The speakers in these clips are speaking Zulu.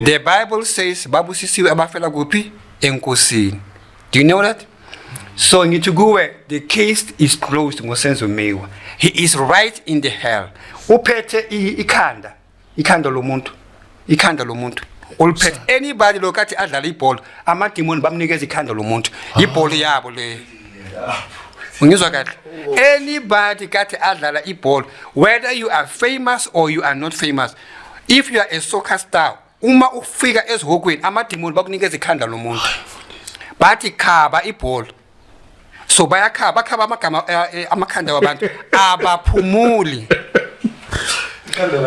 The Bible says babusisiwe abafela kuphi enkosini. Do you know that? So ngithi kuwe the case is closed ngosenzo Meyiwa. He is right in the hell. Uphethe ikhanda lomuntu. Ulphethe anybody lokathi adlala ibhola amadimoni bamnikeza ikhanda lomuntu. Ibhola yabo le. Ungizwa kahle? Anybody kathi adlala ibhola, whether you are famous or you are not famous, if you are a soccer star, uma ufika ezihokweni amadimoni bakunikeza ikhanda lomuntu. Bathi khaba ibhola. So bayakhaba amagama amakhanda wabantu abaphumuli. Ikhanda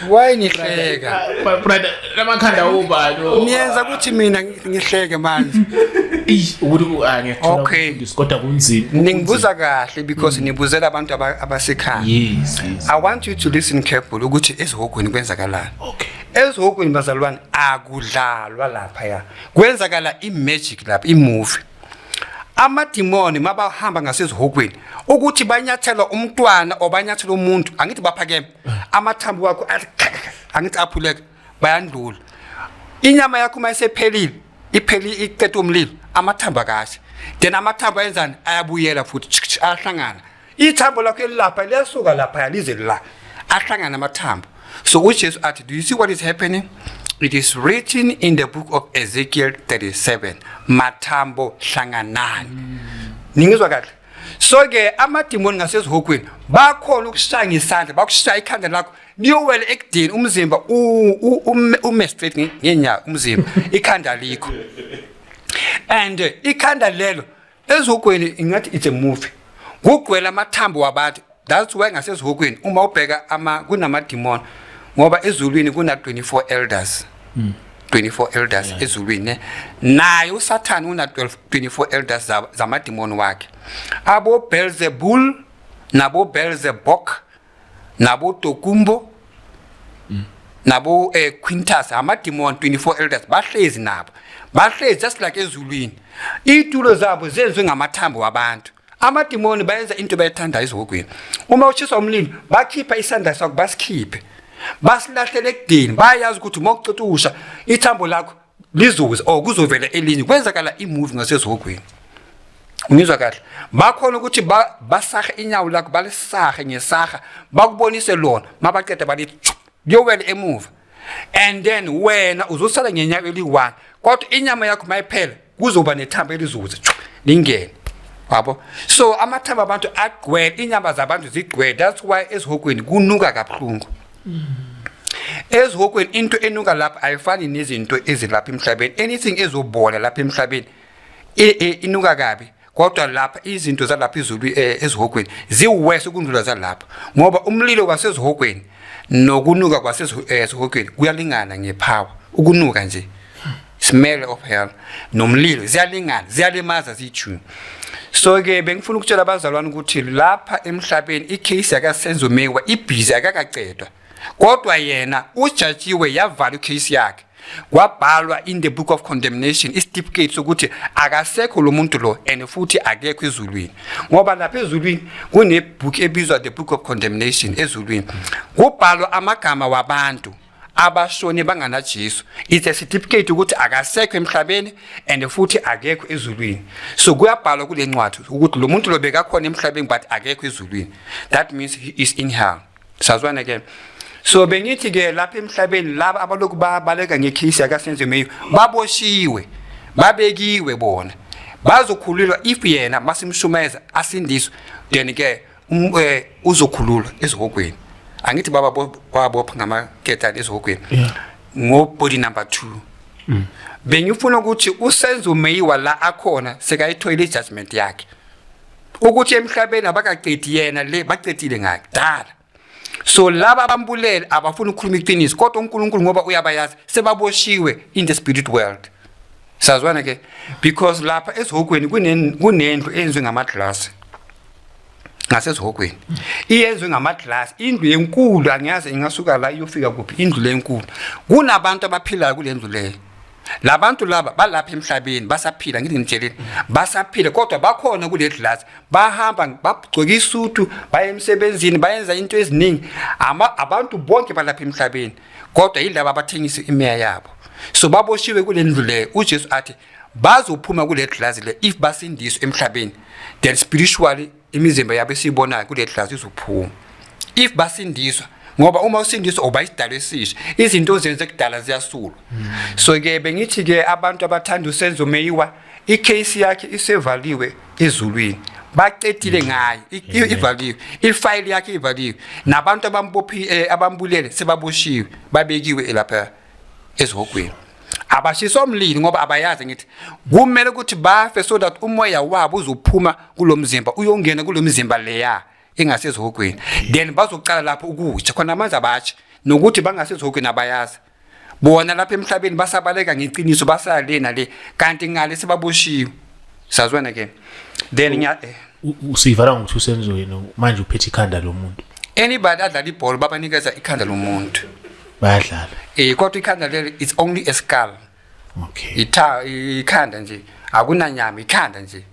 Why nihleka? Brother, lamakhanda ubani? Niyenza ukuthi mina ngihleke manje. Okay. Ngisikota kunzima. Ningibuza kahle because nibuzela abantu abasekhaya. Yes. I want you to listen carefully ukuthi ezihokweni kwenzakalani. Okay. Ezihokweni bazalwane akudlalwa lapha ya. Kwenzakala imagic lapha, imovie. Amadimoni mabahamba ngasezihokweni ukuthi banyathela umntwana obanyathela umuntu angithi baphakeme amathambo wakho angithi aphuleka bayandlula inyama yakho mayisephelile iqedwe umlilo amathambo akahle then amathambo ayenzani ayabuyela futhi ahlangana ithambo lakho elapha liyasuka lapha yalize la ahlangana amathambo. So uJesu athi, do you see what is happening? It is written in the book of Ezekiel 37. Mathambo hlanganani. Ningizwa kahle. So ke amadimoni ngasezihokweni bakhona ukushaya ngesandla, bakushaya ikhanda lakho liyowela ekudeni umzimba ume straight ngenyawo umzimba ikhanda likho. And ikhanda lelo ezihokweni ingathi it's a movie. Kugcwele amathambo wabantu. That's why ngasezihokweni uma ubheka kunamadimoni ngoba ezulwini kuna 24 elders. 24 elders ezulwini naye uSathane una 24 elders zamadimoni wakhe. Abo Beelzebul nabo Beelzebok nabo Tokumbo nabo Quintus amadimoni 24 elders bahlezi nabo. Bahlezi just like ezulwini. Itulo zabo zenziwe ngamathambo wabantu. Amadimoni bayenza into bayithanda ezihokweni. Uma uchisa umlilo bakhipha isandla sakho basikhiphe. Basilahlele ekudeni bayazi ukuthi mokucetha ithambo lakho lizuze kuzovela elinye kwenzakala imovie ngasezihokweni. Ungizwa kahle? Bakhona ukuthi basaha inyawo lakho balisahe ngesaha bakubonise lona mabaqeda balithi liyowela emuva. And then wena uzosala ngenyawo eli1 kodwa inyama yakho mayiphela kuzoba nethambo elizuze lingene. Wabo? So amathambo abantu agcwele inyama zabantu zigcwele. That's why ezihokweni kunuka kabuhlungu. Ezihokweni into enuka lapha ayifani nezinto ezilapha emhlabeni. Anything ezobola lapha emhlabeni inuka kabi kodwa lapha izinto zalapha izulu ezihokweni ziwese ukundlula zalapha ngoba umlilo wasezihokweni nokunuka kwasezihokweni kuyalingana ngepower. Ukunuka nje smell of hell nomlilo ziyalingana ziyalimaza zithi. So ke bengifuna ukutshela abazalwane ukuthi lapha emhlabeni icase yakaSenzo Meyiwa ibhizi akakacedwa. Kodwa yena ujajiwe yavala icase yakhe. Kwabhalwa in the book of condemnation certificate sokuthi akasekho lo muntu lo and futhi akekho ezulwini. Ngoba lapha ezulwini kunebook ebizwa the book of condemnation ezulwini. Kubhalwa amagama wabantu abashone bangana Jesu. It's a certificate ukuthi akasekho emhlabeni and futhi akekho ezulwini. So kuyabhalwa kule ncwadi ukuthi lo muntu lo bekakhona emhlabeni but akekho ezulwini. That means he is in hell. Sazwana again. So bengithi ke lapha emhlabeni laba abaloku babaleka ngecase yakaSenzo Meyiwa baboshiwe babekiwe bona bazokhululwa if yena masimshumeza asindiswe then ke uzokhululwa ezihokweni. Angithi baba kwabopha ngamaketani ezihokweni ngobody number 2. Bengifuna ukuthi uSenzo Meyiwa la akhona sekayithoyile ijudgment yakhe ukuthi emhlabeni abakaqedi yena le baqedile ngakudala. So laba abambulele abafuna ukukhuluma iqiniso kodwa uNkulunkulu ngoba uyabayazi sebaboshiwe in the spirit world. Sazwana ke because lapha ezihokweni kunendlu enziwe ngamaglass. Ngasezihokweni iyenzwe ngamaglass indlu enkulu angiyazi ingasuka la iyofika kuphi indlu lenkulu kunabantu abaphilayo kule ndlu leyo labantu laba balapha emhlabeni basaphila ngithi ngitshelile basaphila kodwa bakhona kule glass bahamba bagcoka isutu baye emsebenzini bayenza into eziningi abantu bonke balapha emhlabeni kodwa yilabo abathengisa imeya yabo so baboshiwe kule ndlu le uJesu athi bazophuma kule glass le if basindiswe emhlabeni then spiritually imizimba yabo esibonayo kule glass izophuma if basindiswa ngoba uma usindiswa oba isidalo esisha izinto zenze kudala ziyasulwa so ke bengithi ke abantu abathanda usenzo meyiwa icase yakhe isevaliwe ezulwini baqedile ngayo ivaliwe ifile yakhe ivaliwe nabantu abambulele sebaboshiwe babekiwe lapha ezihogweni abashiswa umlilo ngoba abayazi ngithi kumele ukuthi bafe so that umoya wabo uzophuma kulomzimba uyongena kulomzimba leya engasezihogweni then bazoqala lapho ukutsha khona manje abatsha nokuthi bangasezihogweni abayazi bona lapha emhlabeni basabaleka ngeqiniso basalena le kanti ngale sebaboshiwe sazwana ke then usivala ngokuthi usenzo yena manje uphethe ikhanda lomuntu anybody adlala ibhola babanikeza ikhanda lomuntu bayadlala kodwa ikhanda leli it's only a skull okay ikhanda nje akunanyama ikhanda nje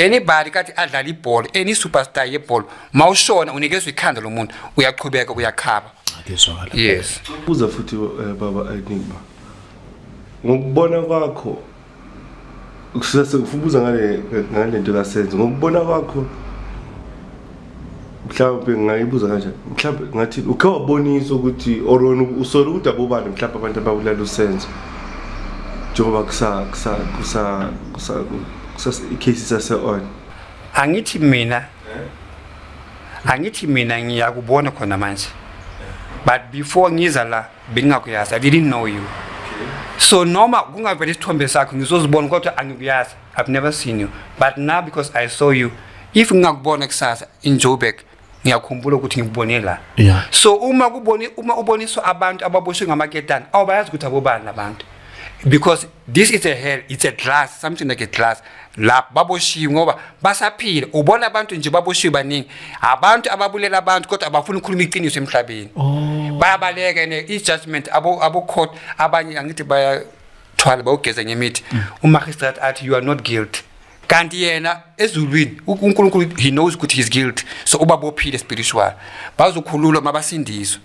anybody kathi adlala ibhola any superstar yebhola mawushona unikezwe ikhanda lomuntu uyaqhubeka uyakhaba akezwakala yes ubuza futhi baba Enigma ngokubona kwakho ubuza ngale nto kasenzo ngokubona kwakho mhlawumbe ngayibuza kanjani mhlawumbe ngathi uke wabonisa ukuthi orona usola ukuthi abobani mhlawumbe abantu ababulala usenzo njengoba kusa icases ase-on angithi mina ngiyakubona khona manje but before ngiza la bengingakuyazi I didn't know you so noma kungavela isithombe sakho ngizozibona kodwa angikuyazi I've never seen you but now because I saw you if ngingakubona kusasa in Joburg ngiyakhumbula ukuthi ngikubone la so uma uboniswa abantu ababoshwe ngamaketani awubayazi ukuthi abobani labantu because this is a hell it's a glass something like a glass la baboshiwe ngoba basaphila ubona abantu nje baboshiwe baningi abantu ababulela abantu kodwa abafuna ukukhuluma iqiniso emhlabeni bayabaleka i-judgment abo court abanye angithi bayathwala bayogeza ngemithi umagistrate athi you are not guilty kanti yena ezulwini uNkulunkulu he knows ukuthi he's guilty so ubabophile spiritual bazokhululwa mabasindiswa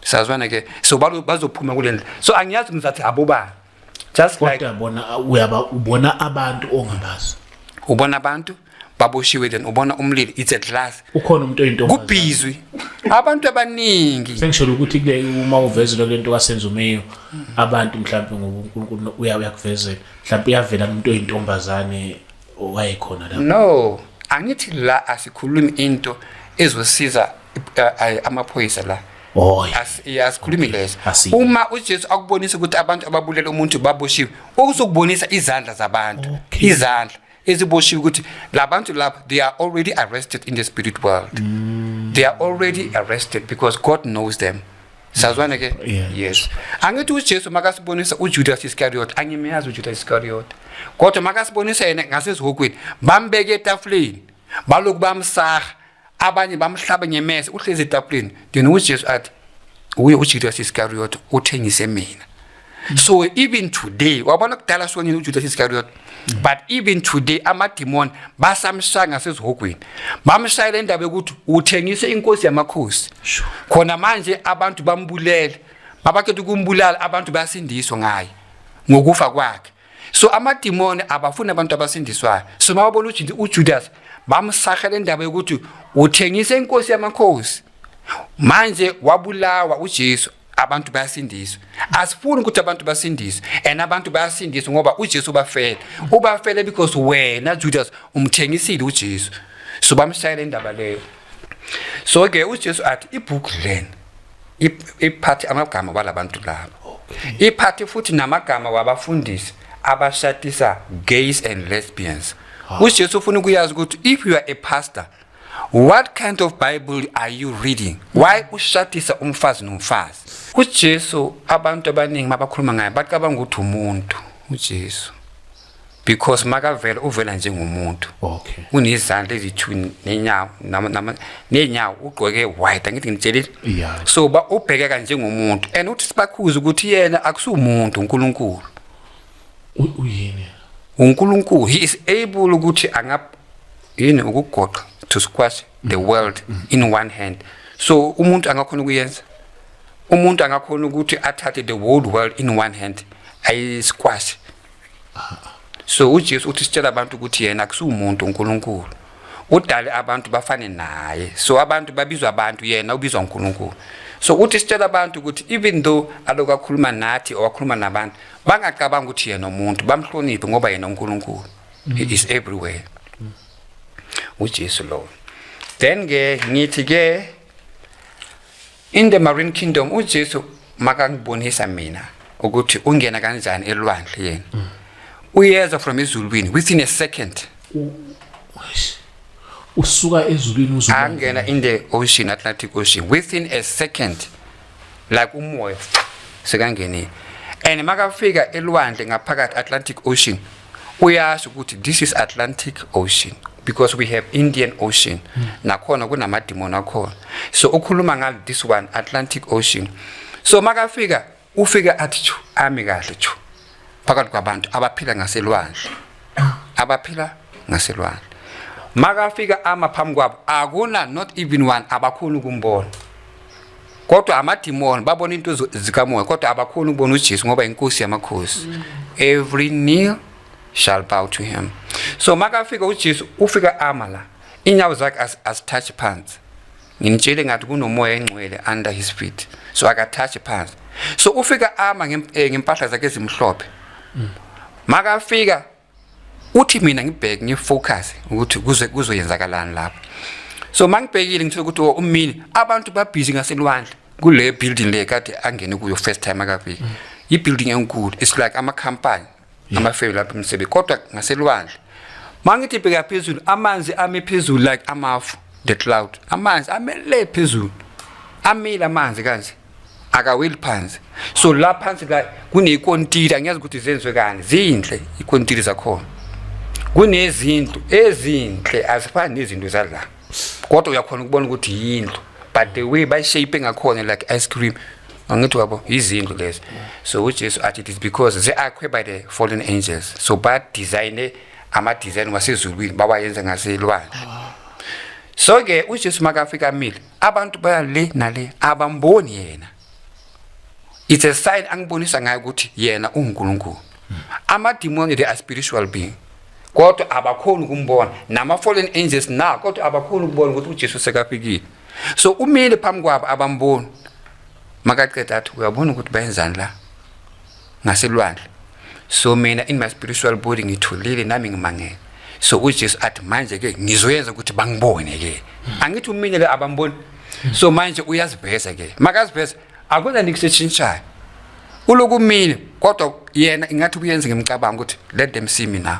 sazwana ke so bazophuma kulendla so angiyazi ngizathi abobani just like ubona abantu ongabazi ubona abantu baboshiwe then ubona umlilo it's a glass ukhona umuntu oyintombi kubhizwi abantu abaningi sengisho ukuthi kule uma uvezela lento kasenzo meyo abantu mhlawumbe ngobuNkulunkulu uyakuvezela mhlawumbe uyavela umuntu oyintombazane owayekhona lapho no angithi la asikhulumi into ezosiza amaphoyisa la asikhulumi lezo uma uJesu akubonisa ukuthi abantu ababulela umuntu baboshiwe ukuzokubonisa izandla zabantu izandla eziboshiwe ukuthi labantu lapha they are already arrested in the spirit world they are already arrested because God knows them sazwana ke yes angithi uJesu makasibonisa uJudas Iscariot angimeyazi uJudas Iscariot kodwa makasibonisa yena ngasezihokweni bambeke etafuleni baloku bamsaha abanye bamhlaba ngemese uhlezi etafuleni then uJesu athi uye uJudas Iscariot uthengise mina so even today wabona kudala sonke uJudas Iscariot but even today amademon basamshaya ngasezihokweni bamshayela indaba yokuthi uthengise inkosi yamakhosi khona manje abantu bambulele babakhethe ukumbulala abantu bayasindiswa ngaye ngokufa kwakhe so amademon abafuna abantu abasindiswayo so mababona uJudas bamsahela indaba yokuthi uthengise inkosi yamakhosi manje wabulawa uJesu abantu bayasindiswa asifuni ukuthi abantu basindiswe and abantu bayasindiswa ngoba uJesu ubafele because wena Judas umthengisile uJesu so bamshayela indaba leyo so ke uJesu athi ibook lena iphathi amagama walabantu labo iphathi futhi namagama wabafundisi abashadisa gays and lesbians uJesu ufuna ukuyazi ukuthi if you are a pastor what kind of Bible are you reading why ushadisa umfazi nomfazi uJesu abantu abaningi mabakhuluma ngaye bacabanga ukuthi umuntu uJesu because makavela uvela njengomuntu unezandla ezithu nenyawo ugqoke white angithi ngitshelile so ubhekeka njengomuntu and uthi sibakhuza ukuthi yena akusumuntu uNkulunkulu uyini uNkulunkulu, he is able ukuthi ukugoqa to squash the world in one hand. So umuntu angakhona ukuyenza, umuntu angakhona ukuthi athathe the whole world in one hand ayisquash. So uJesu uthi sitshela abantu ukuthi yena akusumuntu uNkulunkulu, udale abantu bafane naye. So abantu babizwa abantu, yena ubizwa uNkulunkulu. So uthi sitshela abantu ukuthi even though alokakhuluma nathi owakhuluma nabantu bangacabanga ukuthi yena umuntu, bamhloniphe ngoba yena uNkulunkulu. He is everywhere. uJesu lo. Then ngithi ke in the marine kingdom uJesu makangibonisa mina ukuthi ungena kanjani elwandle yena. Uyeza from ezulwini within a second. Usuka ezulwini uzuba angena in the ocean, Atlantic Ocean, within a second, like umoya sekangeni. And makafika elwandle ngaphakathi Atlantic Ocean, uyasho ukuthi this is Atlantic Ocean because we have Indian Ocean. Nakhona kunamadimoni akhona. So ukhuluma ngalo this one Atlantic Ocean. So makafika ufika athi ami kahle chu phakathi kwabantu abaphila ngaselwandle, abaphila ngaselwandle. Makafika phambi kwabo akuna not even one abakhona ukumbona, kodwa amadimoni babona into zikamoya, kodwa abakhona ukubona uJesu ngoba inkosi yamakhosi. Every knee shall bow to him. So makafika uJesu ufika la inyawo zakhe as touch pants. Nginitshele ngathi kunomoya engcwele under his feet, so akatouch pants. So ufika ngempahla zakhe ezimhlophe. Makafika uthi mina ngibheke ngifocus ukuthi kuzoyenzakalani lapho. So mangibhekile ngithola ukuthi umini abantu babhizi ngaselwandle kule building le kade angene kuyo first time akafika. I building enkulu, it's like ama company amafeyo lapha emsebenzi, kodwa ngaselwandle. Mangithi bheka phezulu amanzi ame phezulu like amafu, the cloud. Amanzi amele phezulu, amile amanzi kanje akaweli phansi. So la phansi la kuneyikontili, angiyazi ukuthi zenziwe kani, zinhle ikontili zakhona. Kunezinto ezinhle azifani nezinto zala, kodwa uyakhona ukubona ukuthi yindlu, but the way by shape ngakhona like ice cream, angithi wabo izindlu lezi. So uJesu athi it is because they are created by the fallen angels, so bad design ama design wasezulwini bawayenza ngaselwandle. So ke uJesu makafika mile abantu bayale nale abamboni yena. It's a sign angibonisa ngayo ukuthi yena uNkulunkulu. Amadimoni they are spiritual being, kodwa abakhona ukumbona, nama fallen angels na kodwa abakhona ukubona ukuthi uJesu sekafikile. So umile phambi kwabo abamboni. Makaqeda athi uyabona ukuthi bayenzani la ngaselwandle. So mina in my spiritual body ngithulile nami ngimangele. So uJesu athi manje ke ngizoyenza ukuthi bangibone ke. Angithi umile le abamboni. So manje uyaziveza ke. Makaziveza akuna nikusetshintshayo. Ulokumile kodwa yena ingathi uyenze ngemcabango ukuthi let them see me now.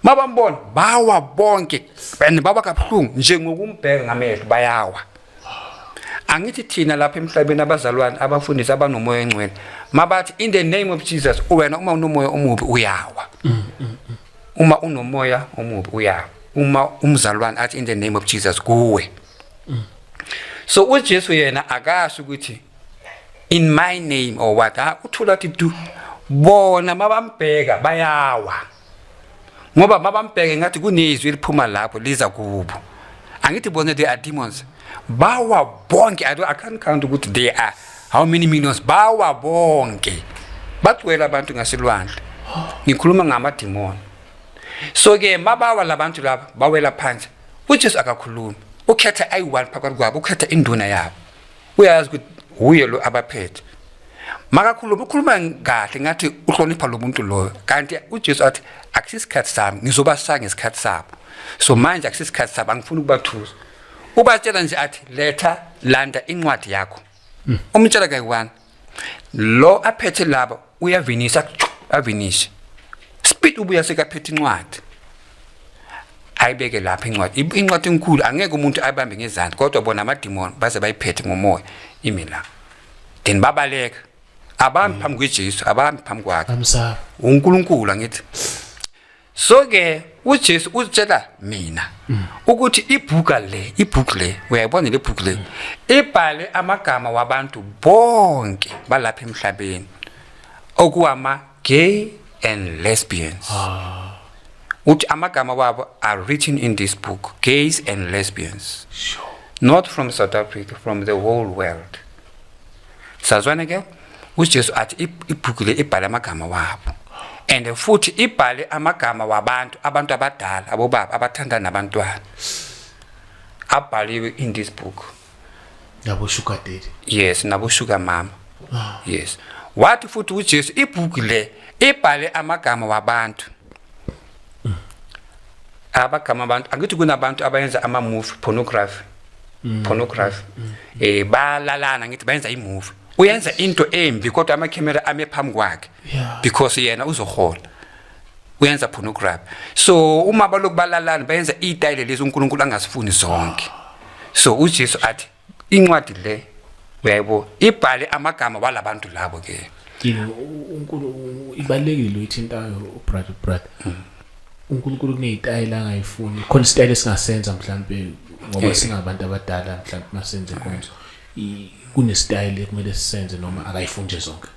Mabambona bawa bonke and baba kabuhlungu njengokumbheka ngamehlo bayawa. Angithi thina lapha emhlabeni abazalwane abafundisi abanomoya engcwele mabathi in the name of Jesus, wena uma unomoya omubi uyawa. Uma unomoya omubi uyawa. Uma umzalwane athi in the name of Jesus kuwe. So uJesu yena akasho ukuthi in my name or what, uthula athi do bona mabambheka bayawa. Ngoba mabambheke ngathi kunezwi liphuma lapho liza kubo. Angithi bona they are demons. Bawa bonke, I can't count ukuthi they are how many millions. Bawa bonke bagcwele abantu ngaselwandle. Ngikhuluma ngamadimoni. So ke mabawa labantu laba bawela phansi, uJesu akakhuluma. Ukhetha ayi1 phakathi kwabo, ukhetha induna yabo. Uyazi ukuthi uye lo abaphethe. Makakhuluma ukhuluma kahle ngathi uhlonipha lo muntu loyo. Kanti uJesu athi akusisikhathi sami, ngizobasanga isikhathi sabo. So manje akusisikhathi sabo, angifuni ukubathusa. Ubatshela nje athi letha landa incwadi yakho. Umtshela kayi1 lo aphethe laba uyavinisa avinisha. Speed ubuya sekaphethe incwadi. Ayibeke lapha incwadi. Incwadi enkulu angeke umuntu ayibambe ngezandla, kodwa bona amadimoni baze bayiphethe ngomoya imila. Then babaleka. Abami phambi kweJesu, abami phambi kwakhe. Amsa. uNkulunkulu ngithi. So ke uJesu utshela mina ukuthi ibook le uyayibona le book le ibhale amagama wabantu bonke balapha emhlabeni okuwama gay and lesbians. Uthi amagama wabo are written in this book, gays and lesbians. Sure. Not from South Africa, from the whole world. Sazwana ke uJesu athi ibhuku le ibhale amagama wabo. And futhi ibhale amagama wabantu abadala abobaba abathanda nabantwana. Abhaliwe in this book. Yabo sugar daddy. Yes, nabo sugar mama. Yes. Wathi futhi uJesu ibhuku le ibhale amagama wabantu. Abagama abantu angithi kunabantu abayenza ama movie pornography. Balalana ngithi bayenza imovie. Uyenza into embi kodwa ama camera ame phambi kwakhe. Because yena uzohola. Uyenza pornography. So uma balokubalalana bayenza izitayile lezi uNkulunkulu angasifuni zonke. So uJesu athi incwadi le uyayibona ibhale amagama walabantu labo ke. uNkulunkulu ibalekile uyithintayo brother. uNkulunkulu kunezitayile angayifuni. Khona isitayile singasenza mhlambe ngoba singabantu abadala mhlambe masenze konzo. Kunesitayile kumele sisenze noma akayifuni nje zonke.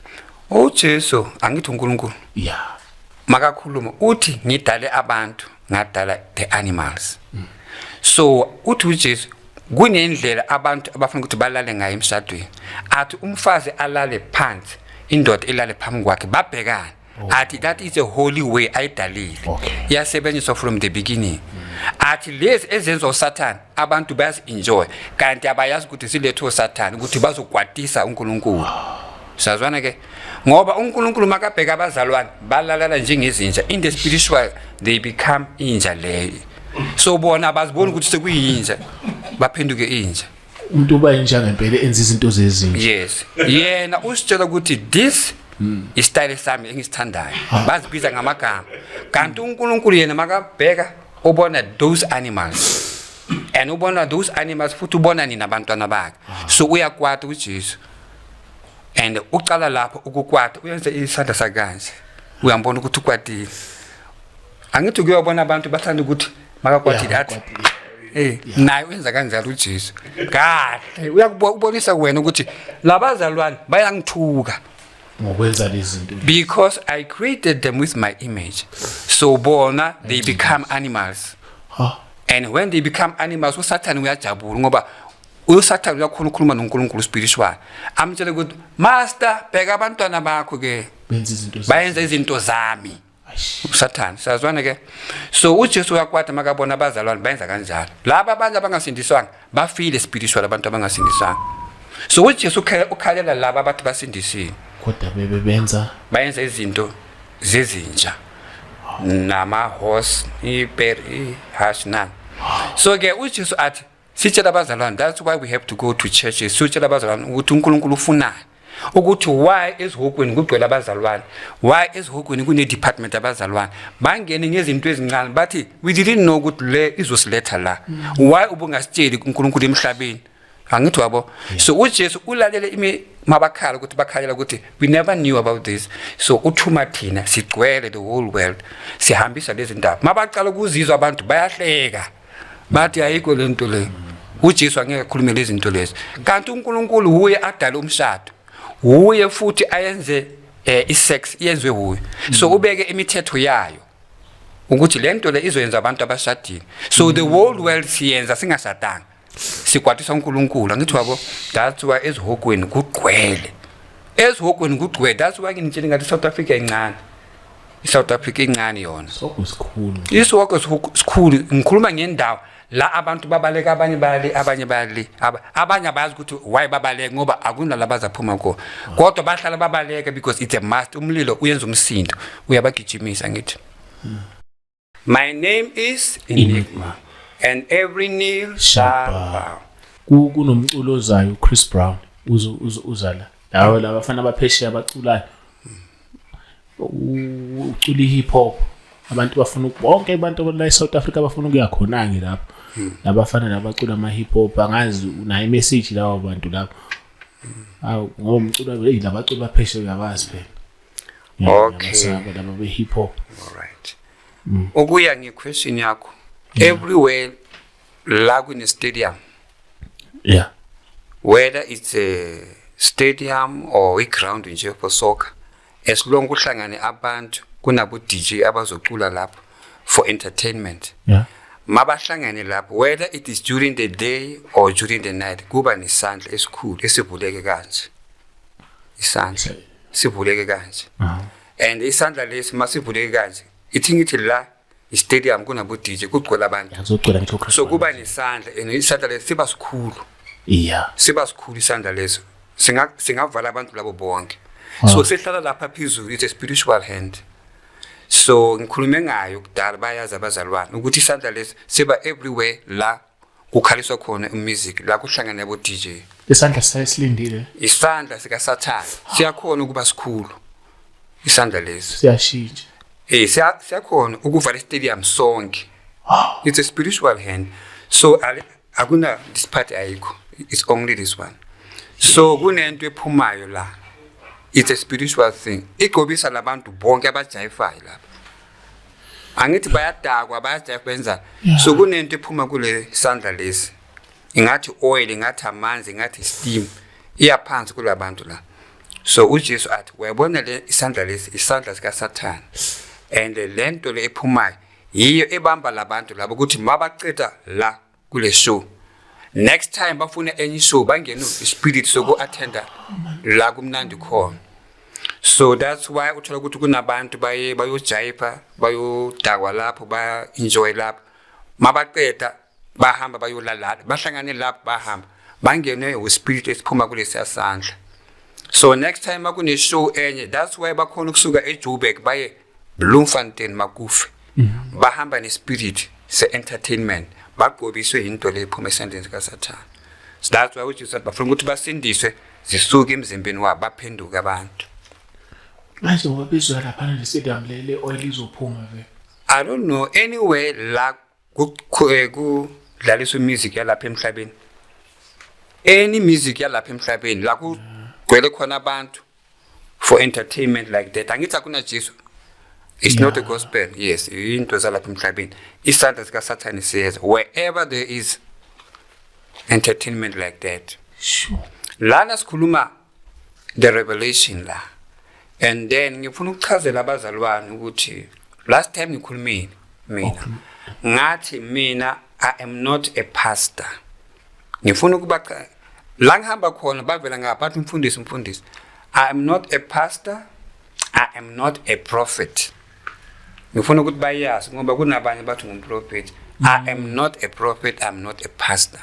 uJesu angithi uNkulunkulu. Yeah. Makakhuluma uthi ngidale abantu ngadala the animals. So uthi uJesu kunendlela abantu abafuna ukuthi balale ngayo emshadweni. Athi umfazi alale phansi indoda ilale phambi kwakhe babhekana. Athi that is a holy way ayidalile. Yasebenza from the beginning. Athi lezi ezenzo uSathane abantu bayazi enjoy kanti abayazi ukuthi siletho uSathane ukuthi bazokwatisa uNkulunkulu. Sazwana ke ngoba uNkulunkulu makabheka abazalwane balalala njengezinja in the spiritual they become inja leyo. So bona abazibona ukuthi sekuyinja baphenduke inja. Umuntu uba inja ngempela enza izinto zezinja. Yes. Yena usitshela ukuthi this istyle sami engisithandayo. Bazibiza ngamagama. Kanti uNkulunkulu yena makabheka ubona those animals. And ubona those animals futhi ubona nina abantwana bakhe. So uyakwata uJesu. And uqala lapho ukukwata uyenza isandla sakanje. Uyambona ukuthi ukwatile. Angithi kuyobona abantu bathanda ukuthi makakwatile athi naye wenza kanjalo uJesu. Kahle uyakubonisa wena ukuthi labazalwane bayangithuka ngokwenza lezi zinto. Because I created them with my image. So bona they become animals. And when they become animals uSathane uyajabula ngoba uSathane uyakhona ukukhuluma noNkulunkulu spiritual. Amtshela ukuthi master bheka abantwana bakho ke bayenza izinto zami. uSathane sazwana ke. So uJesu uyakwata makabona abazalwane bayenza kanjalo. Laba abanye abangasindiswanga bafile spiritual abantu abangasindiswanga. So uJesu ukhalela laba abathi basindisiwe kodwa bayenza izinto zezinja. Nama horse iperi hashnan. So ke uJesu athi sitshela abazalwane, that's why we have to go to churches. Sitshela abazalwane ukuthi uNkulunkulu ufunani. Ukuthi why ezihokweni kugcwele abazalwane, why ezihokweni kune department abazalwane bangene ngezinto ezincane bathi we didn't know ukuthi le izosiletha la. Why ubungasitsheli uNkulunkulu emhlabeni? Angithi wabo. So uJesu ulalele mabakhala ukuthi bakhalela ukuthi we never knew about this. So uthuma thina sigcwele the whole world sihambisa lezi ndaba. Mabaqala ukuzizwa abantu bayahleka bathi ayikho lento le. uJesu angeke akhulume lezi zinto lezi. Kanti uNkulunkulu uye adala umshado. Uye futhi ayenze isex yenziwe uye. So ubeke imithetho yayo ukuthi lento le izoyenza abantu abashadile. So the whole world siyenza singashadanga. Sikwatisa uNkulunkulu angithi wabo. That's why ezihokweni kugcwele. Ezihokweni kugcwele. That's why ngitshela ngathi South Africa incane. iSouth Africa incane yona. Sokusikhulu. Isoko sikhulu. Ngikhuluma ngendawo la abantu babaleka abanye abayazi ukuthi why babaleka ngoba akunalabaza phuma ko. Kodwa bahlala babaleka because it's a must. Umlilo uyenza umsindo uyabagijimisa ngithi. My name is Enigma. And every knee shall bow. Kunomculo ozayo Chris Brown uzala. Lawo labafana abaphesheya abaculayo. Ucula hip hop. Abantu bafuna bonke abantu la eSouth Africa bafuna ukuya khona ke lapho. Labafana nabacula ama hip hop angazi unayo message lawo bantu lapho. Awu ngoba umculo labacula baphesheya uyabazi phela. Okay. Laba be hip hop. All right. Ukuya ngequestion yakho. Everywhere like in a stadium. Yeah. Whether it's a stadium or a ground in for soccer, as long uhlangane abantu kunabo DJ abazocula lapho for entertainment. Yeah. Mabahlangane lapho, whether it is during the day or during the night, kuba nesandla esikhulu esivuleke kanje. Isandla sivuleke kanje. And isandla lesi masivuleke kanje, ithi ngithi la i-stadium kunabo DJ kugcwele abantu. Ngizocela ngisho Chris. So kuba nesandla and isandla lesi siba sikhulu. Yeah. Siba sikhulu isandla leso. Singavala abantu labo bonke. So sehlala lapha phezulu, it's a spiritual hand. So ngikhulume ngayo kudala bayazi abazalwane ukuthi isandla lesi siba everywhere la kukhaliswa khona music la kuhlangana nabo DJ. Isandla sayisilindile. Isandla sika Satan siyakhona ukuba sikhulu. Isandla lesi Siyashintsha. siyakhona ukuvala stadium sonke. It's a spiritual hand. So akuna this part ayikho. It's only this one. So kunento ephumayo la. It's a spiritual thing. Igobisa labantu bonke abajayifayo lapha. Angithi bayadakwa bayajayifa benza. So kunento ephuma kule sandla lesi. Ingathi oil, ingathi amanzi, ingathi steam. Iyaphansi kulabantu la. So uJesu athi uyabona le isandla lesi isandla sika Satan. And lento le ephumayo yiyo ebamba labantu labo ukuthi mabaqeda la kule show. Next time bafuna enye show bangena ispirit soku attenda la kumnandi khona. So that's why uthola ukuthi kunabantu bayojayipa bayodakwa lapho ba enjoy lapho mabaqeda bahamba bayolala bahlangane lapho bahamba bangene uspirit esiphuma kulesi asandla. So next time makune show enye, that's why bakhona ukusuka eJoburg baye Bloemfontein Makufe. Bahamba nespirit se entertainment. Bagobiswe into le iphuma esandleni sika Satan. So that's why uJesu bafuna ukuthi basindiswe zisuke emzimbeni wabo baphenduke abantu. Manje ngoba bezwe lapha le stadium le oil izophuma ke. I don't know anywhere la kudlaliswa music yalapha emhlabeni. Any music yalapha emhlabeni la kugcwele khona abantu for entertainment like that. Angithi akuna Jesu. It's not a gospel. Yes, into zalapha emhlabeni. Isandla sika Satan says wherever there is entertainment like that. Sure. Lana sikhuluma the revelation la. And then ngifuna ukuchazela abazalwane ukuthi last time ngikhulumile mina ngathi mina I am not a pastor. Ngifuna ukuba la ngihamba khona bavela ngabantu umfundisi. I am not a pastor. I am not a prophet. Ngifuna ukuthi bayazi ngoba kunabanye bathi ngumprofeti. I am not a prophet, I am not a pastor.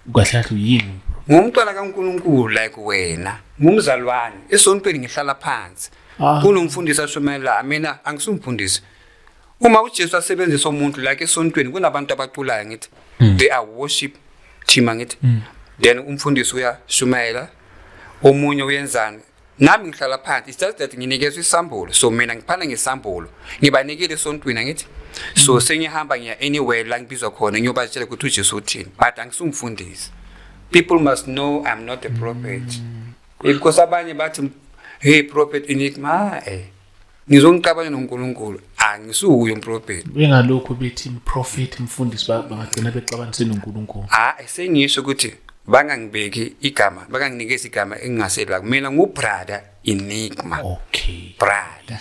Ukahlahle yini? Ngumntwana kaNkulunkulu like wena. Ngumzalwane. Esontweni ngihlala phansi. Kunomfundisi ashumayela mina angisumfundisi. Uma uJesu asebenzisa umuntu like esontweni kunabantu abaqulayo ngithi they are worship team ngithi. Then umfundisi uyashumayela omunye uyenzani. Nami ngihlala phansi. It's just that nginikezwe isambulo. So mina ngiphana ngesambulo. Ngibanikele esontweni ngithi. So sengihamba ngiya anywhere la ngibizwa khona ngiyobatshela ukuthi uJesu uthini. But angisumfundisi. People must know I'm not a prophet. Because abanye bathi hey prophet inigma ngizongicabana noNkulunkulu angisuyo umprofeti. Bengalokho bethi prophet umfundisi bangagcina bexabanise noNkulunkulu. Sengisho ukuthi bangangibeki igama banganginikeza igama engingasela mina ngubrother enigma. Okay. Brother.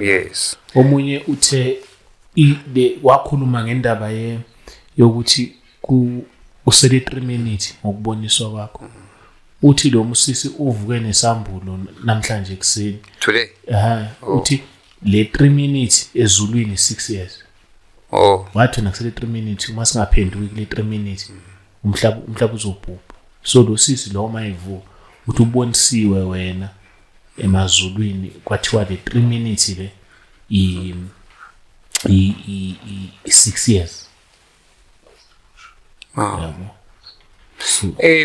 Yes. Omunye uthe wakhuluma ngendaba yokuthi usele 3 minutes ngokuboniswa kwakho. Uthi lo musisi uvuke nesambulo namhlanje ekseni. Today. Uthi le 3 minutes ezulwini 6 years. Wathi nakusele 3 minutes uma singaphenduki kule 3 minutes umhlaba uzobhubha. So lo sisi lo mayivuka uthi ubonisiwe wena emazulwini kwathiwa le 3 minutes le i 6 years.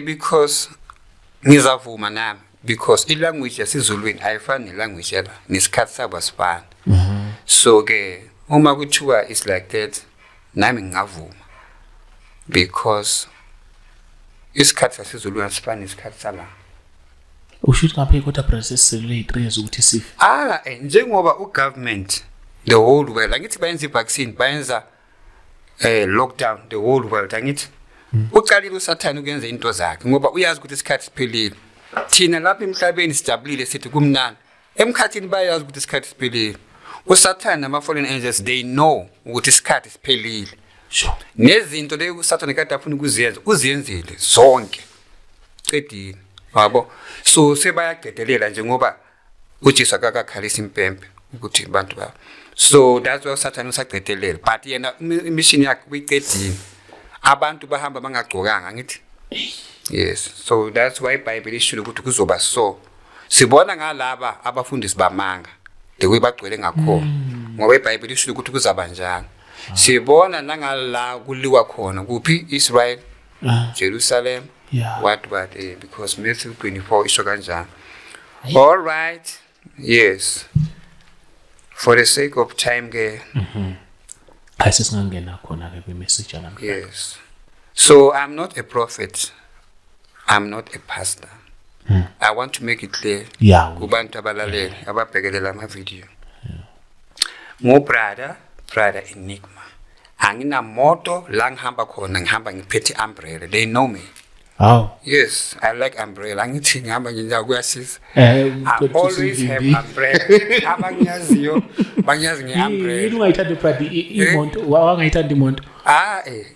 Because ngizavuma nami because ilanguage yasizulwini ayifani nelanguage yala nesikhathi sabo sifana. So ke uma kuthiwa is like that nami ngingavuma because isikhathi sasizulwini asifani nesikhathi sala. Ushuthi ngaphe kodwa process le 3 years ukuthi sife. Njengoba ugovernment the whole world angithi bayenza ivaccine bayenza lockdown the whole world angithi uqalile uSathane ukuyenza into zakhe ngoba uyazi ukuthi isikhathi siphelile. Thina lapha emhlabeni sijabulile sithi kumnandi. Emkhathini bayazi ukuthi isikhathi siphelile. uSathane nama-fallen angels they know ukuthi isikhathi siphelile. Sure. Nezinto le uSathane kade afuna ukuziyenza uziyenzile zonke. Cedini. Yabo. So sebayagedelela nje ngoba uJesu akakakhalisa impempe ukuthi abantu ba. So that's why uSathane usagedelela. But yena mission yakhe uyiqedile. Abantu bahamba bangagcokanga ngithi. Yes. So that's why iBhayibheli ishilo ukuthi kuzoba so. Sibona ngalaba abafundisi bamanga. Dekuyibagcwele ngakho. Ngoba iBhayibheli ishilo ukuthi kuzaba njalo. Sibona nangala kuliwa khona kuphi Israel, Jerusalem, what because Matthew 24 isho kanjani. All right. Yes. For the sake of time ke. Ayisingangena khona ke kwi-message namhlanje. Yes. So I'm not a prophet. I'm not a pastor. I want to make it clear. Yeah. Kubantu abalaleli ababhekelela ama video. Ngo brother Enigma. Angina moto la ngihamba khona ngihamba ngiphethe umbrella. They know me. Oh. Yes, I like umbrella. Angithi ngihamba nginja kuyasiza. I always have umbrella. Abangiyaziyo bangiyazi ngeumbrella. Yini ungayithanda brother imonto wangayithanda imonto?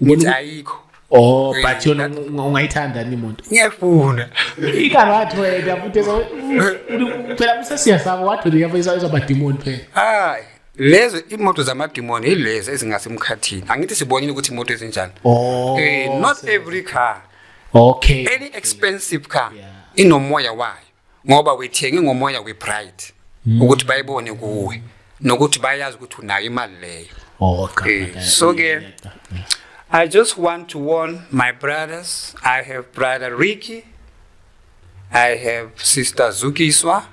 Ngithi ayikho. Oh, but yona ungayithanda ni imonto. Ngiyafuna. Ikarathi wena futhi phela usesiyasaba wathi uyafisa izaba demon phela. Lezo imoto zamademoni ilezi ezingasemkhathini. Angithi sibonile ukuthi imoto ezinjani. Not every car. Okay. Any expensive car inomoya wayo. Ngoba wethenge ngomoya wepride. Ukuthi bayibone kuwe. Nokuthi bayazi ukuthi unayo imali leyo. So ke I just want to warn my brothers. I have brother Ricky. I have sister Zukiswa.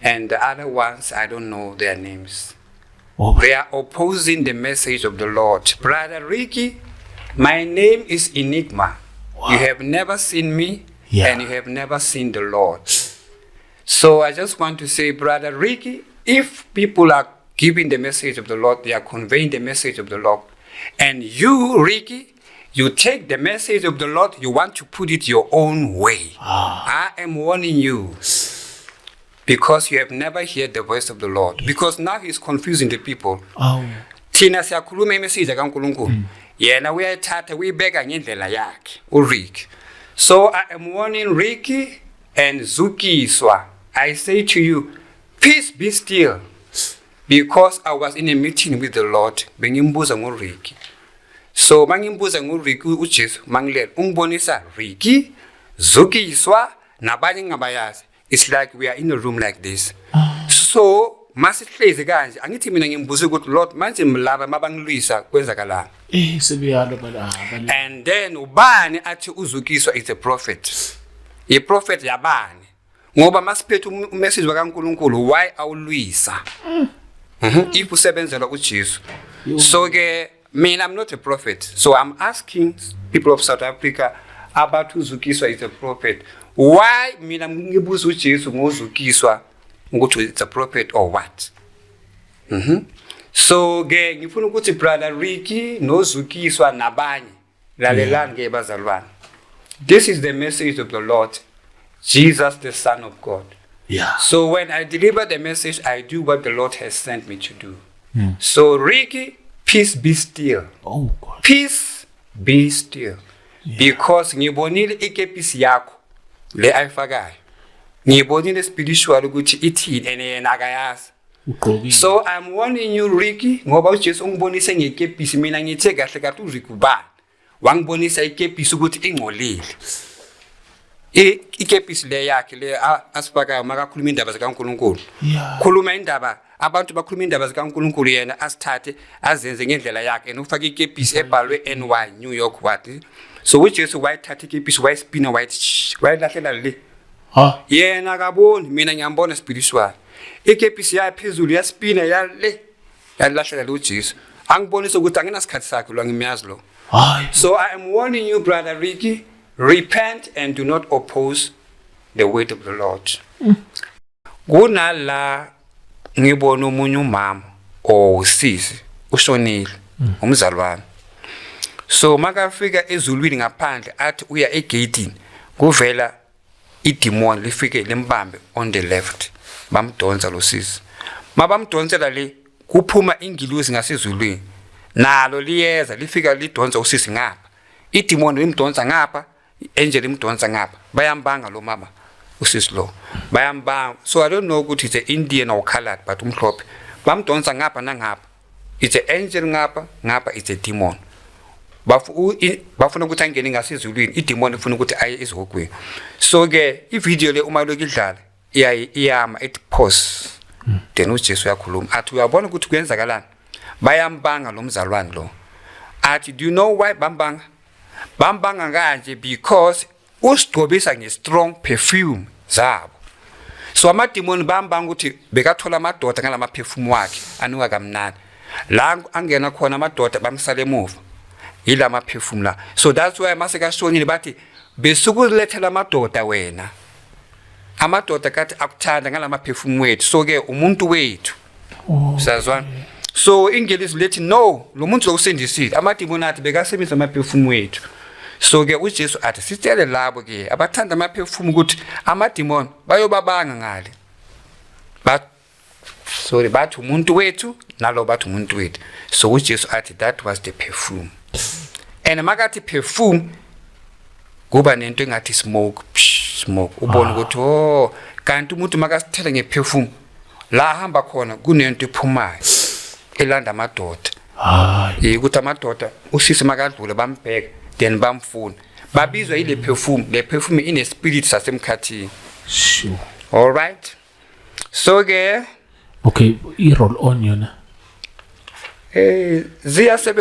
And the other ones, I don't know their names. They are opposing the message of the Lord. Brother Ricky, my name is Enigma. Wow. You have never seen me, and you have never seen the Lord. So I just want to say, Brother Ricky, if people are giving the message of the Lord, they are conveying the message of the Lord. And you, Ricky, you take the message of the Lord, you want to put it your own way. I am warning you. Because you have never heard the voice of the Lord. Because now he's confusing the people. Thina siyakhuluma imessage kaNkulunkulu. Yena uyayithatha uyibeka ngendlela yakhe, uRicky. So I am warning Ricky and Zukiswa. I say to you, peace be still. Because I was in a meeting with the Lord. Bengimbuza ngoRicky. So mangimbuza ngoRicky uJesu mangilela ungibonisa Ricky, Zukiswa nabanye ngabayazi. It's like we are in a room like this. So, masihlezi kanje, angithi mina ngimbuza ukuthi Lord manje mlaba mabangilwisa kwenzakalana. Sebeyalo bala. And then ubani athi uZukiswa is a prophet. A prophet yabani. Ngoba masiphethe umessage wakaNkulunkulu why awulwisa? If usebenzela uJesu. So ke mina I'm not a prophet. So I'm asking people of South Africa about uZukiswa is a prophet. Why mina ngibuza uJesu ngoZukiswa ukuthi it's a prophet or what? So ke ngifuna ukuthi brother Ricky noZukiswa nabanye lalelani ke bazalwane. This is the message of the Lord, Jesus the Son of God. So when I deliver the message, I do what the Lord has sent me to do. So Ricky, peace be still. Oh God. Peace be still. Because ngibonile ikepisi yakho le ayifakayo. Ngibonile spiritual ukuthi ithini ene yena akayazi. So I'm warning you Ricky ngoba uJesu ungibonise ngekepisi mina ngithe kahle kahle uRicky ubani. Wangibonisa ikepisi ukuthi ingcolile. Ikepisi le yakhe le asifakayo makakhuluma indaba zikaNkulunkulu. Khuluma indaba abantu bakhuluma indaba zikaNkulunkulu yena asithathe azenze ngendlela yakhe nokufaka ikepisi ebhalwe NY New York what. So uJesu wayithatha ikepisi wayispina wayilahlela le. Yena akaboni mina ngiyambona spiritual. Ikepisi yaphezulu yaspina yale yalahlela lo uJesu. Angibonisa ukuthi angenasikhathi sakhe lo ngimiyazi lo. So I am warning you brother Ricky, repent and do not oppose the word of the Lord. Kunala ngibona umunye umama usisi ushonile umzalwane. So makafika ezulwini ngaphandle athi uya egate kuvela idemon lifike lembambe on the left bamdonsa lo sisi mabamdonsela le kuphuma ingiluzi ngasezulwini nalo liyeza lifika lidonsa usisi ngapha idemon limdonsa ngapha angel imdonsa ngapha bayambanga lo mama usisi lo bayambanga so I don't know ukuthi it's Indian or colored but umhlophe bamdonsa ngapha nangapha it's an angel ngapha it's a demon bafuna ukuthi angene ngasezulwini idemon ifuna ukuthi aye ezihogweni so ke ivideo le uma lokidlala iyama ethi pause then uJesu uyakhuluma athi uyabona ukuthi kuyenzakalani bayambanga lo mzalwane lo athi do you know why bambanga kanje because usigcobisa ngestrong perfume zabo so amademoni bambanga ukuthi bekathola amadoda ngalama perfume wakhe anuka kamnandi la angena khona amadoda bamsala emuva yilama perfume la so that's why maseka shonile bathi besukulethela amadoda wena amadoda kathi akuthanda ngalama perfume wethu so ke umuntu wethu sazwana so ingelizi lethi no lo muntu lokusindisile amademoni athi bekasebenza ama perfume wethu so ke uJesu athi sitshele labo ke abathanda ama perfume ukuthi amademoni bayobabanga ngale bathi umuntu wethu nalo bathi umuntu wethu so uJesu athi that was the perfume and makathi perfume kuba nento engathi smoke ubona ukuthi oh kanti umuntu makasithela ngeperfume la hamba khona kunento ephumayo elanda amadoda ukuthi amadoda usisi makadlule bambheka then bamfuna babizwa ile perfume ine spirit sasemkhathini sure all right so ke okay I roll on yona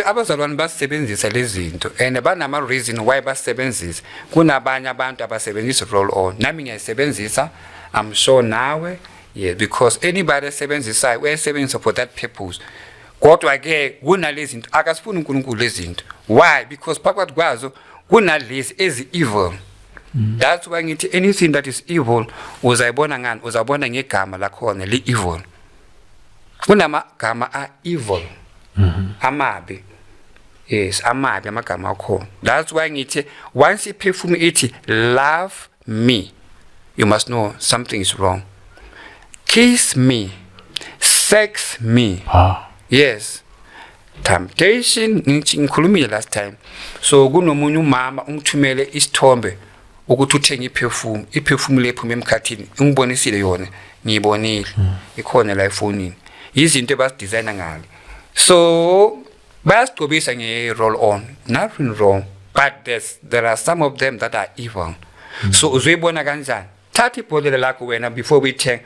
abazalwane basebenzisa lezi zinto and banama reason why basebenzisa kunabanye abantu abasebenzisa roll on nami ngiyayisebenzisa I'm sure nawe yes because anybody sebenzisayo uyasebenzisa for that purpose kodwa ke kunalezi zinto akasifuni uNkulunkulu lezi zinto why because phakathi kwazo kunalezi ezi evil that's why ngithi anything that is evil uzayibona ngani uzabona ngegama lakhona li evil kunamagama a evil amabi yes amabi amagama akho that's why ngithi once iperfume ithi love me you must know something is wrong kiss me sex me yes temptation ngikhulumile last time so kunomunye umama ungithumele isithombe ukuthi uthenge iperfume lephuma emkhathini ungibonisile yona ngiyibonile ikhona la efonini izinto ebasidesigner ngale so bayasigcobisa nge-roll on nothing wrong but there are some of them that are evil so uzoyibona kanjani thatha ibhodlela lakho wena before we thenga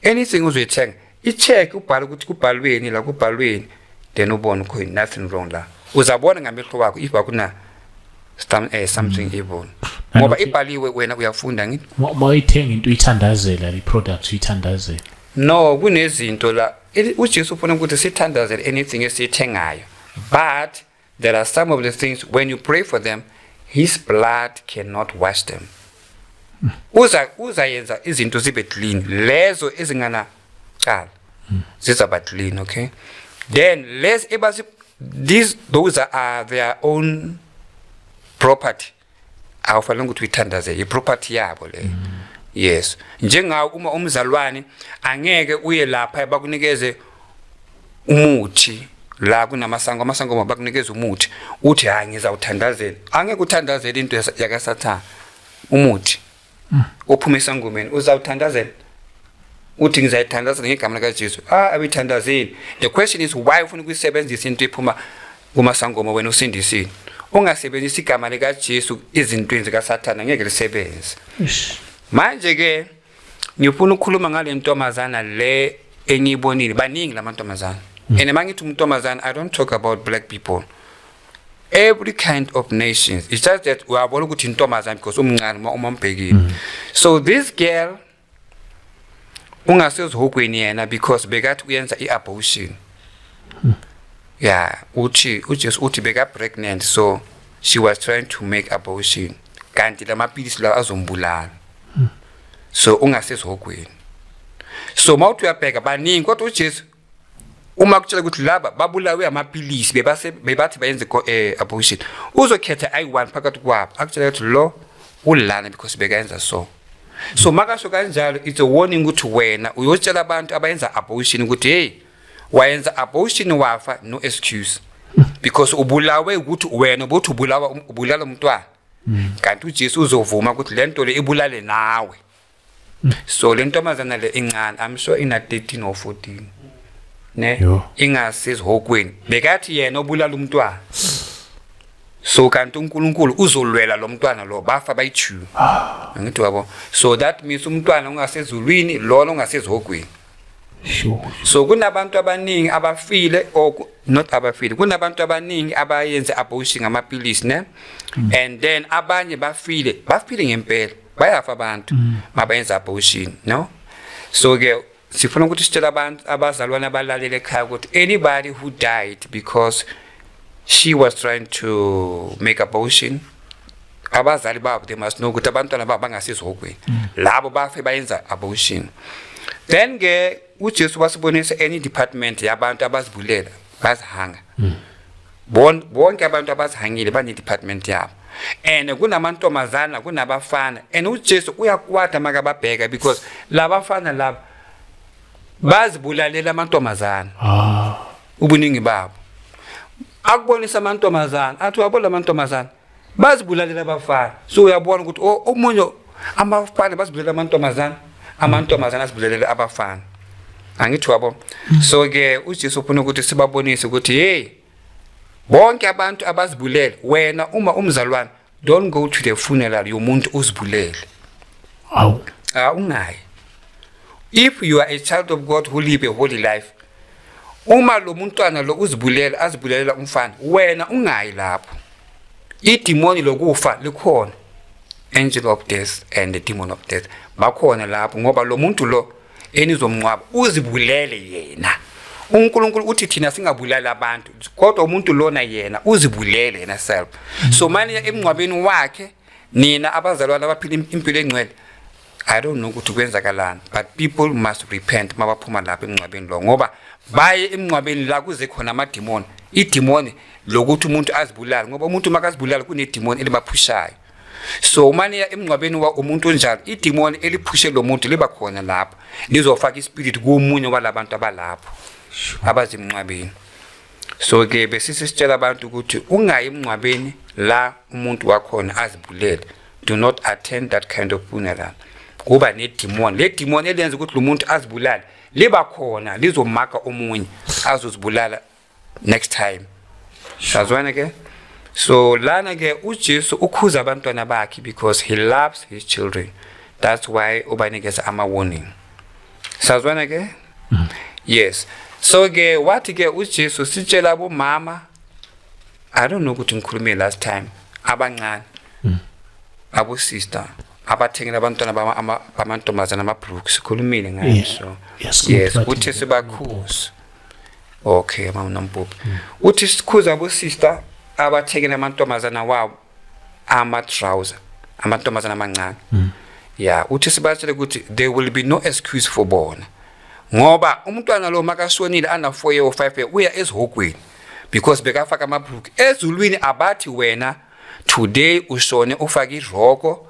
anything uzoyithenga i-check ubhala ukuthi kubhalweni la kubhalweni then ubone ukuthi nothing wrong la uzabona ngamehlo wakho if akuna something evil ngoba ibhaliwe wena uyafunda ngithi mayithenga into uyithandazela le product uyithandazela no kunezinto la uJesu ufuna ukuthi sithandazele anything esithengayo but there are some of the things when you pray for them his blood cannot wash them uzayenza izinto zibe clean lezo ezingana cala zizaba clean okay then those are their own property awufanele ukuthi uyithandazele iproperty yabo le yes njengawo uma umzalwane angeke uye lapha bakunikeze umuthi la kunamasango bakunikeza umuthi uthi hayi ngizawuthandazela angeke uthandazele into yakaSathane umuthi ophuma esangomeni uzawuthandazela uthi ngizayithandazela ngegama likaJesu abithandazeli the question is why ufuna ukuyisebenzisa into ephuma kumasangoma wena usindisini ungasebenzisa igama likaJesu izintweni zikaSathane angeke lisebenze manje ke ngifuna ukukhuluma ngale ntombazana le engiyibonile baningi lamantombazana and mangithi umuntombazana I don't talk about black people every kind of nations it's just that uyabona ukuthi intombazana because umncane uma umbhekile so this girl ungasezihogweni yena because bekathi uyenza iabortion yeah uJesu uthi beka pregnant so she was trying to make abortion kanti lamapilisi la azombulala so ungasezihogweni so mawuthi uyabheka baningi kodwa uJesu uma kutshela ukuthi laba babulawe amapilisi bebathi bayenze abortion uzokhetha ayi1 phakathi kwabo akutshela ukuthi lo ulana because bekayenza so So makasho kanjalo it's a warning ukuthi wena uyotshela abantu abayenza abortion ukuthi hey wayenza abortion wafa no excuse because ubulawe ukuthi wena bothi ubulala umntwana kanti uJesu uzovuma ukuthi lento le ibulale nawe. So le ntombazana le incane I'm sure ina 13 or 14 ne ingasizihokweni bekathi yena obulala umntwana. So kanti uNkulunkulu uzolwela lo mntwana lo bafa bayichu. Angithi wabo. So that means umntwana ungasezulwini lona ungasezihokweni. Sure. So kunabantu abaningi abafile or not abafile kunabantu abaningi abayenze abortion ngamapilisi ne and then abanye bafile ngempela bayafa abantu mabayenza abortion no. So ke sifuna ukuthi sitshela abantu abazalwana abalalele ekhaya ukuthi anybody who died because she was trying to make abortion abazali babo they must know ukuthi abantwana babo bangasizihokweni labo bafe bayenza abortion. Then ke uJesu wasibonisa any department yabantu abazibulela bazihanga bonke abantu abazihangile bane department yabo and kunamantombazana kunabafana and uJesu uyakwata makababheka because labafana laba bazibulalela amantombazana ubuningi babo akubonisa amantombazana athi wabona amantombazana bazibulalela abafana. So uyabona ukuthi omunye amafana bazibulela amantombazana azibulalela abafana angithi wabo. So ke uJesu ufuna ukuthi sibabonise ukuthi hey bonke abantu abazibulela wena uma umzalwane don't go to the funeral yomuntu uzibulele ungayi. If you are a child of God who live a holy life uma lo muntwana lo uzibulela azibulelela umfana wena ungayi lapho. Idemoni lokufa likhona angel of death and the demon of death bakhona lapho ngoba lo muntu lo enizomncwaba uzibulele yena. uNkulunkulu uthi thina singabulala abantu kodwa umuntu lona yena uzibulele yena self. So manje emncwabeni wakhe nina abazalwana abaphila impilo engcwele I don't know ukuthi kwenzakalani but people must repent mabaphuma lapha emncwabeni lo ngoba baye emncwabeni la kuze khona amademoni idemoni lokuthi umuntu azibulala ngoba umuntu makazibulala kunedemoni elibaphushayo. So manje emncwabeni wa umuntu onjalo idemoni eliphushe lo muntu liba khona lapha lizofaka ispirit komunye walabantu abalapho abazimncwabeni. So ke besisitshela abantu ukuthi ungayi emncwabeni la umuntu wakhona azibulele. Do not attend that kind of funeral. Kuba nedemoni le demoni elenza ukuthi lo muntu azibulale liba khona lizomaka omunye azozibulala next time. Shazwana ke. So lana ke uJesu ukhuza abantwana bakhe because he loves his children. That's why ubanikeza ama warning. Shazwana ke? Yes. So ke wathi ke uJesu sitshela abomama I don't know ukuthi ngikhulume last time abancane abo sister abathengela abantwana bamantombazana amabrook sikhulumile ngayo so yes uthi sibakhuza okay mama Nompopi uthi sikhuza abo sister abathengela amantombazana wabo ama trouser amantombazana amancane yeah uthi sibatshele ukuthi there will be no excuse for bona ngoba umntwana lo makashonile ana 4 years or 5 years uya ezihokweni because bekafaka amabrook ezulwini abathi wena today ushone ufaka iroko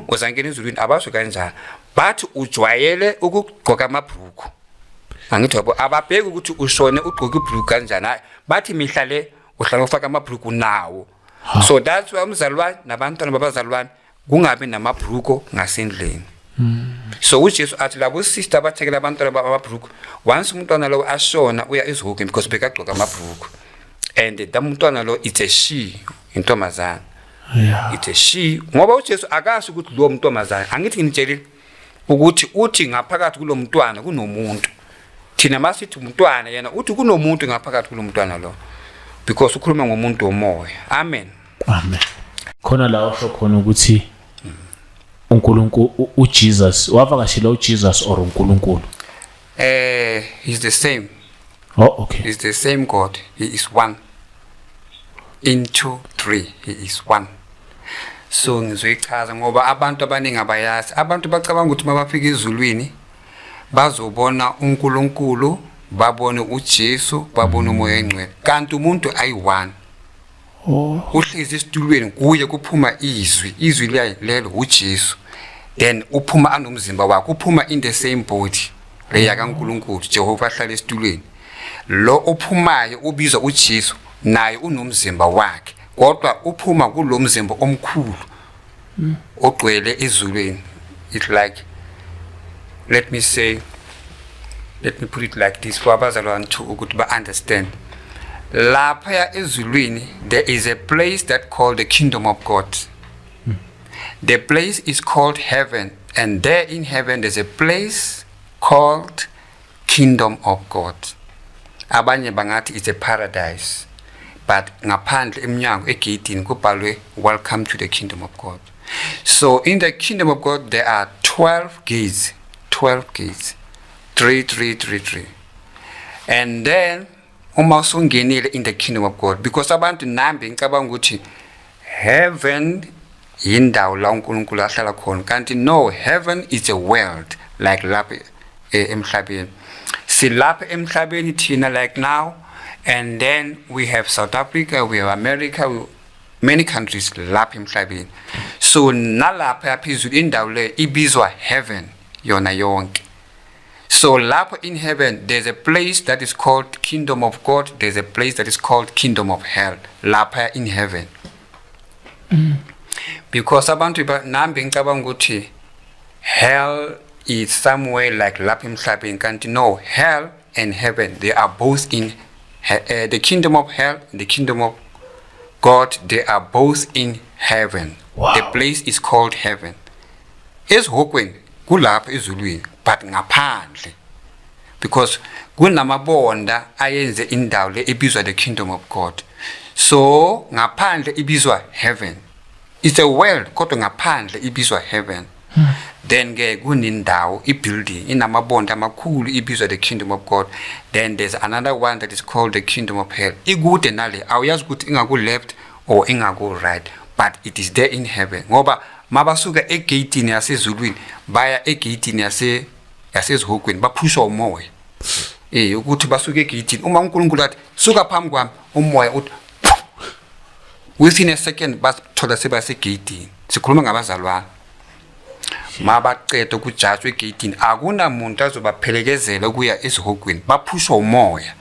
uzangena ezulwini abasho kanjani bathi ujwayele ukugqoka amabrook angithi wabo ababheka ukuthi ushone ugqoka ibrook kanjani bathi mihlale uhlala ufaka amabrook nawo. So that's why umzalwane nabantwana babazalwane kungabe namabrook ngasendleni. So uJesu athi labo sister abathekela abantwana bababrook once umntwana lo ashona uya ezihokweni because bekagqoka amabrook and that umntwana lo it's a she intombazana. Yeah. It's a she ngoba uJesu akasho ukuthi lo mntombazana angithi ngitshele ukuthi uthi ngaphakathi kulo mntwana kunomuntu thina masithi umntwana yena uthi kunomuntu ngaphakathi kulo mntwana lo because ukhuluma ngomuntu omoya. Amen. Amen. Khona la osho khona ukuthi uNkulunkulu uJesus wavakashela uJesus or uNkulunkulu he's the same. Oh okay. He's the same God. He is one. In 2 3 he is one. So ngizoyichaza ngoba abantu abaningi abayazi abantu bacabanga ukuthi mabafika ezulwini bazobona uNkulunkulu babone uJesu babone umoya engcwele kanti umuntu ayi1 uhlezi esitulweni kuye kuphuma izwi lelo uJesu then uphuma anomzimba wakhe uphuma in the same body leya kaNkulunkulu Jehova ahlala esitulweni lo ophumayo ubizwa uJesu naye unomzimba wakhe kodwa uphuma kulomzimba omkhulu ogcwele ezulwini. It's like, let me put it like this for abazalwane to ukuthi ba understand. Lapha ezulwini there is a place that called the kingdom of God. The place is called heaven, and there in heaven there's a place called kingdom of God. Abanye bangathi it's a paradise, but ngaphandle emnyango egate kubhalwe welcome to the kingdom of God. So in the kingdom of God there are 12 gates, 3. And then uma usungenile in the kingdom of God, because abantu nambe ngicabanga ukuthi heaven indawo la uNkulunkulu ahlala khona, kanti no, heaven is a world like lapha emhlabeni. Silapha emhlabeni thina like now, and then we have South Africa, we have America, many countries lapha emhlabeni. So nalapha phezulu indawo le ibizwa heaven yona yonke. So lapha in heaven there's a place that is called kingdom of God, there's a place that is called kingdom of hell lapha in heaven. Because abantu nambe ngicabanga ukuthi hell is somewhere like lapha emhlabeni, kanti no, hell and heaven they are both in the kingdom of hell, the kingdom of God, they are both in heaven. Wow. The place is called heaven. Ezihokweni kulapha ezulwini but ngaphandle, because kunamabonda ayenze indawo le ibizwa the kingdom of God. So ngaphandle ibizwa heaven. It's a world kodwa ngaphandle ibizwa heaven. Then ke kunindawo ibuilding inamabonda amakhulu ibizwa the kingdom of God. Then there's another one that is called the kingdom of hell. Ikude nale awuyazi ukuthi ingaku left or ingaku right, but it is there in heaven. Ngoba mabasuka egate yasezulwini baya egate yasezihokweni baphusha umoya. Ukuthi basuka egate uma uNkulunkulu athi suka phambi kwami umoya uthi within a second bathola sebasegate. Sikhuluma ngabazalwane. Mabaqeda ukujudge egate akunamuntu azobaphelekezela ukuya ezihokweni baphusha umoya.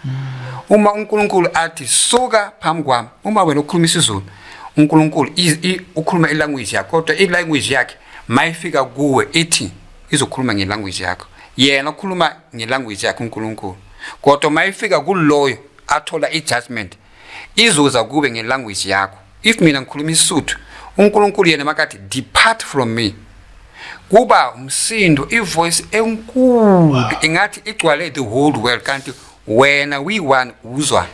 Uma uNkulunkulu athi suka phambi kwami, uma wena ukhuluma isiZulu uNkulunkulu ukhuluma ilanguage yakho kodwa ilanguage yakhe mayifika kuwe ethi izokhuluma ngelanguage yakho, yena ukhuluma ngelanguage yakhe uNkulunkulu, kodwa mayifika kuloyo athola ijudgment izoza kube ngelanguage yakho. If mina ngikhuluma isiSuthu uNkulunkulu yena makathi depart from me, kuba umsindo ivoice enkulu ingathi igcwale the whole world, kanti wena we-one uzwa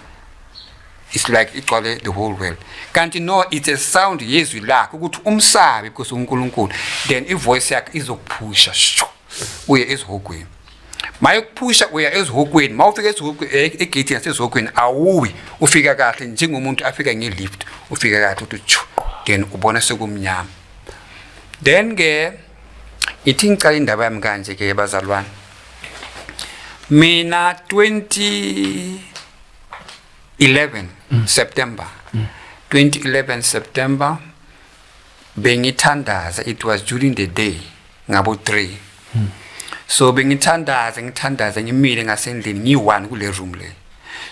it's like igcwale the whole world. Kanti no, it's a sound yezwi lakho ukuthi umsabe because uNkulunkulu, then ivoice yakhe izokuphusha uye ezihokweni. Mayikuphusha uya ezihokweni, mawufika ezihokweni egate yasezihokweni awuwi ufika kahle njengomuntu afika ngelift, ufika kahle uthi then ubona sekumnyama. Then ke ithi ngicala indaba yami kanje ke bazalwane. Mina 2011 September 2011 September bengithandaza, it was during the day ngabo 3. So ngithandaza ngimile ngasendlini ngi1 kule room le.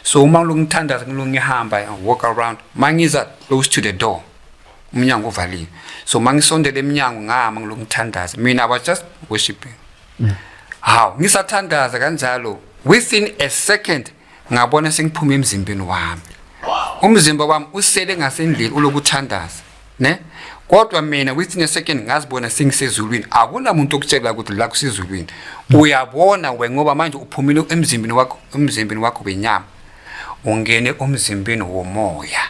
So uma ngithandaza ngihamba walk around mangiza close to the door umnyango uvaliwe. So mangisondele emnyango ngama ngilokuthandaza, mina I was just worshiping. How ngisathandaza kanjalo within a second ngabona sengiphuma emzimbeni wami. Umzimba wami usele ngasendlini ulokuthandaza, ne? Kodwa mina within a second ngazibona sengisezulwini. Akunamuntu okutshela ukuthi la kusezulwini. Uyabona ngoba manje uphumile emzimbeni wakho benyama ungene umzimbeni womoya.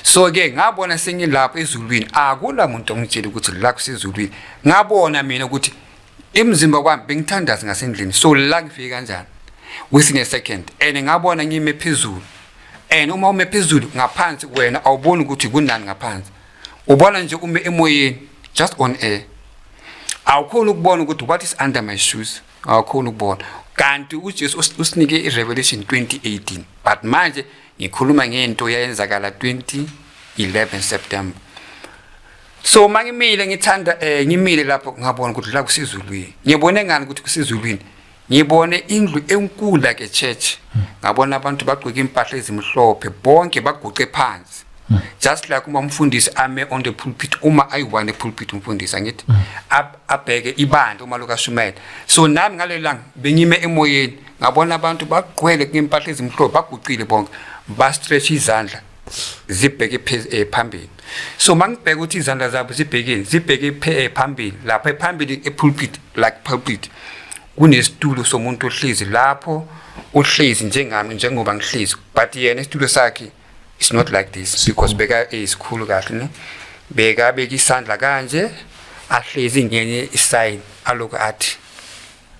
So ke ngabona sengilapha ezulwini, akula muntu ongitshela ukuthi la kusezulwini. Ngabona mina ukuthi imzimba kwami bengithandaza ngasendlini. So la ngifika kanjani within a second, and ngabona ngime phezulu, and uma ume phezulu ngaphansi wena awuboni ukuthi kunani ngaphansi, ubona nje ume emoyeni just on air. Awukhona ukubona ukuthi what is under my shoes, awukhona ukubona. Kanti uJesu usinike iRevelation 2018, but manje ngikhuluma ngento yayenzakala 2011 September. So mangimile ngithanda ngimile lapho ngabona ukuthi la kusizulwini ngibone ngani ukuthi kusizulwini ngibone indlu enkulu ke church ngabona abantu bagqoka impahla ezimhlophe bonke baguqe phansi just like uma umfundisi ame on the pulpit uma ayiwane pulpit umfundisi angithi abheke ibandla uma lokashumela so nami ngalelanga bengime emoyeni ngabona abantu bagqwele ngempahla ezimhlophe baguqile bonke ba stretch izandla zibheke phambili so mangibheka ukuthi izandla zabo zibheke phambili lapha phambili epulpit like pulpit kunesitulo somuntu ohlezi lapho uhlezi njengami njengoba ngihlezi but yena isitulo sakhe it's not like this because beka isikhulu kahle ne beka isandla kanje ahlezi ngenye iside aloku athi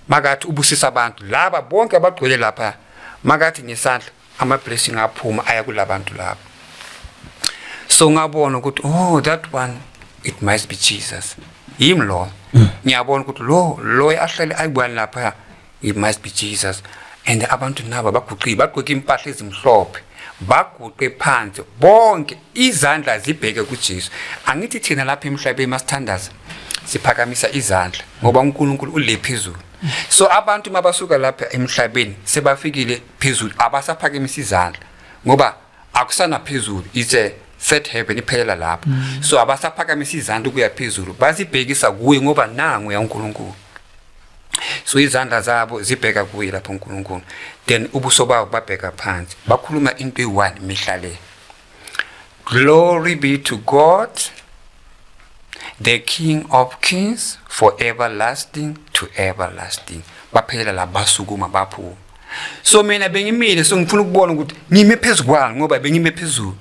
makathi ubusisa abantu laba bonke abagcwele lapha makathi ngesandla ama blessing aphuma aya kulabantu lapha so ngabona ukuthi oh that one it must be Jesus him lo ngiyabona ukuthi lo ahlele ayibona lapha it must be Jesus and abantu naba bagqoka impahla ezimhlophe baguqe phansi bonke izandla zibheke kuJesu angithi thina lapha emhlabeni masithandaza siphakamisa izandla ngoba uNkulunkulu ule phezulu so abantu mabasuka lapha emhlabeni sebafikile phezulu abasaphakamisa izandla ngoba akusana phezulu it's a set heaven iphela lapha so abasaphakamisa izandla kuya phezulu basibhekisa kuye ngoba nangu yaNkulunkulu so izandla zabo zibheka kuye lapha uNkulunkulu then ubuso babo babheka phansi bakhuluma into eyi-1 mihla le glory be to God the King of Kings for everlasting to everlasting baphela la basukuma baphuma so mina bengimile so ngifuna ukubona ukuthi ngime phezulu kwani ngoba bengime phezulu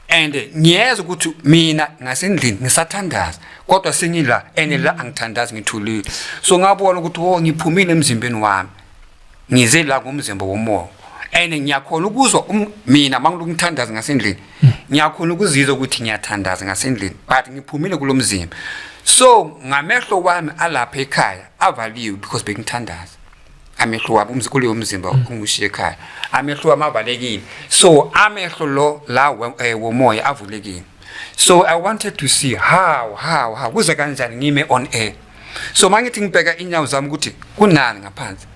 and ngiyeza ukuthi mina ngasendlini ngisathandaza kodwa sengila la angithandazi ngithulile so ngabona ukuthi ngiphumile emzimbeni wami ngize la ngomzimba womoya and ngiyakhona ukuzwa mina mangilokuthandaza ngasendlini ngiyakhona ukuzizwa ukuthi ngiyathandaza ngasendlini but ngiphumile kulomzimba so ngamehlo wami alapha ekhaya avaliwe because bengithandaza amehlo wami umzikuleyo umzimba ungishiye ekhaya amehlo wami avalekile so amehlo lo la womoya avulekile so I wanted to see how kuze kanjani ngime on air so mangithi ngibheka inyawo zami ukuthi kunani ngaphansi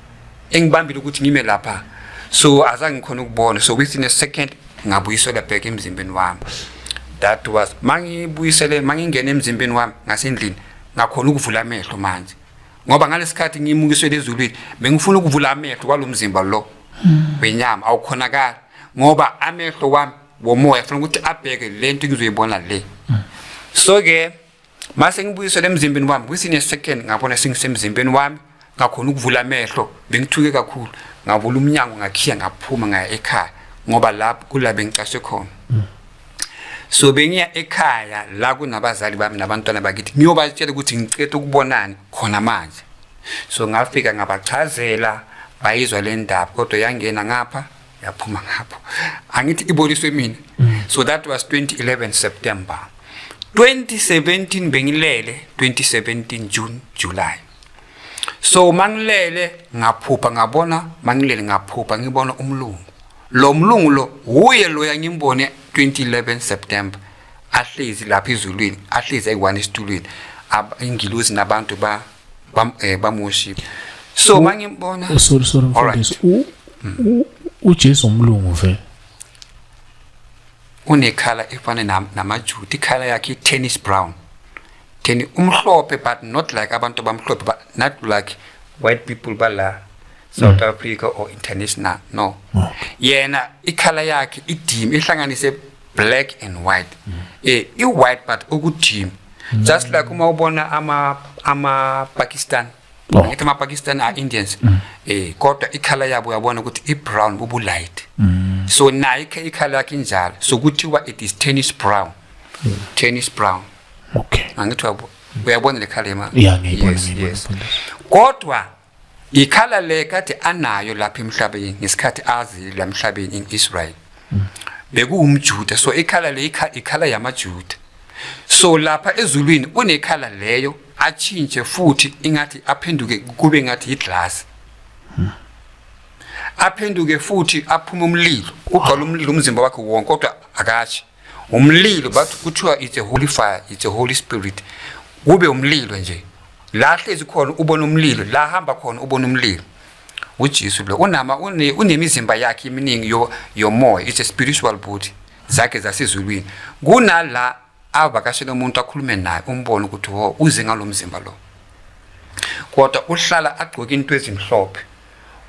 engibambile ukuthi ngime lapha so azange ngikhona ukubona so within a second ngabuyisela back emzimbeni wami that was mangingena emzimbeni wami ngasendlini ngakhona ukuvula amehlo manje ngoba ngalesikhathi ngimukiswe lezulwini bengifuna ukuvula amehlo kwalomzimba lo wenyama awukhonakala ngoba amehlo wami womoya ufuna ukuthi abheke lento engizoyibona le so ke mase ngibuyisele emzimbeni wami within a second ngabona sengisemzimbeni wami ngakhona ukuvula amehlo bengithuke kakhulu ngavula umnyango ngakhiya ngaphuma ngaya ekhaya ngoba lapho kula bengicashe khona so bengiya ekhaya la kunabazali bami nabantwana bakithi ngiyobatshela ukuthi ngicela ukubonana khona manje so ngafika ngabachazela bayizwa le ndaba kodwa yangena ngapha yaphuma ngapho angithi iboliswe mina so that was 2011 September 2017 bengilele 2017 June July so mangilele ngaphupha ngabona mangilele ngaphupha ngibona umlungu lo mlungu lo uye lo yangimbone 2011 September ahlezi lapha ezulwini ahlezi ayi1 esitulweni ingilozi nabantu bamuship so mangimbona sorry mfundisi uJesu umlungu vele unekhala efana namaJuda ikhala yakhe tennis brown umhlophe but not like abantu bamhlophe but not like white people bala South Africa or international no yena ikhala yakhe idim ihlanganise black and white i-white but ukudim just like uma ubona ama Pakistan ngithi ama Pakistan are Indians kodwa ikhala yabo uyabona ukuthi i-brown bubu light so nayo ikhala yakhe injalo so kuthiwa it is tennis brown okay angithi uyabona le khala ema yes kodwa ikhala le kade anayo lapha emhlabeni ngesikhathi azi la emhlabeni in Israel bekuwumjuda so ikhala le ikhala yamajuda so lapha ezulwini unekhala leyo achinje futhi ingathi aphenduke kube ngathi iglass aphenduke futhi aphuma umlilo ugcwala umlilo umzimba wakhe wonke kodwa akashi umlilo bathi kuthiwa it's a holy fire, it's a holy spirit. Kube umlilo nje la hlezi khona ubona umlilo, la hamba khona ubona umlilo. uJesu lo unemizimba yakhe eminingi yomoya, it's a spiritual body zakhe zasezulwini. Kunala avakashela umuntu akhulume naye umbone ukuthi ho uze ngalomzimba lo. Kodwa uhlala agqoka into ezimhlophe,